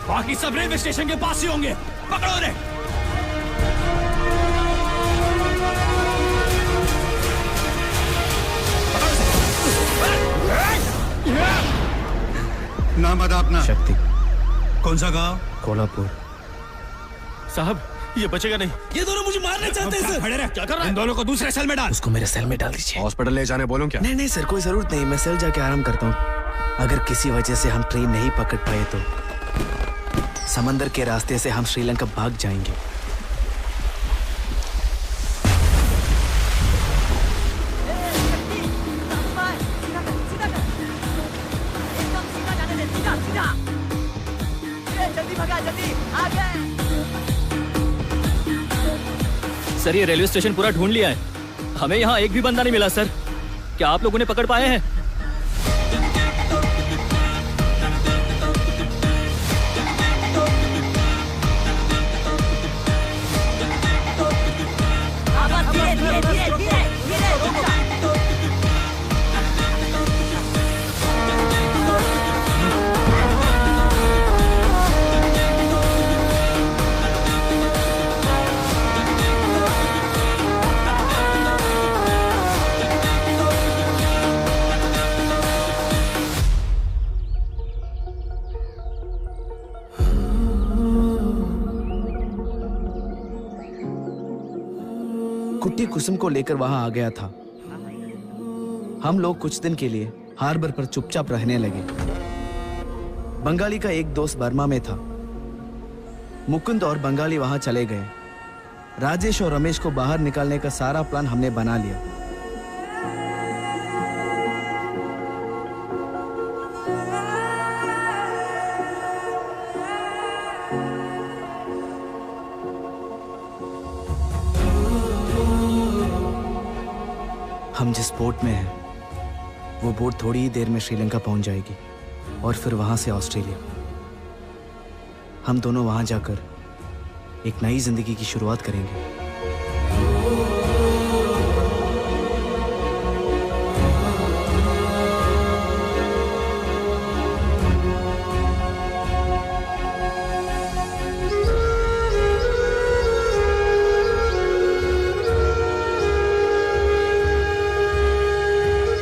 B: बाकी सब रेलवे स्टेशन के पास ही होंगे। पकड़ो रे।
E: नाम बता अपना।
D: शक्ति।
E: कौन सा गांव?
D: कोल्हापुर।
S: साहब ये बचेगा नहीं।
B: ये दोनों मुझे मारने चाहते हैं सर। खड़े रहे, क्या कर रहा है? इन दोनों को दूसरे सेल में डाल।
D: उसको मेरे सेल में डाल दीजिए।
N: हॉस्पिटल ले जाने बोलूं क्या?
D: नहीं नहीं सर, कोई जरूरत नहीं, मैं सेल जाके आराम करता हूँ। अगर किसी वजह से हम ट्रेन नहीं पकड़ पाए तो समंदर के रास्ते से हम श्रीलंका भाग जाएंगे।
P: सर ये रेलवे स्टेशन पूरा ढूंढ लिया है, हमें यहाँ एक भी बंदा नहीं मिला सर। क्या आप लोगों ने पकड़ पाए हैं?
D: कुट्टी कुसुम को लेकर वहां आ गया था। हम लोग कुछ दिन के लिए हार्बर पर चुपचाप रहने लगे। बंगाली का एक दोस्त बर्मा में था। मुकुंद और बंगाली वहां चले गए। राजेश और रमेश को बाहर निकालने का सारा प्लान हमने बना लिया। हम जिस बोट में हैं, वो बोट थोड़ी ही देर में श्रीलंका पहुंच जाएगी और फिर वहां से ऑस्ट्रेलिया। हम दोनों वहां जाकर एक नई जिंदगी की शुरुआत करेंगे।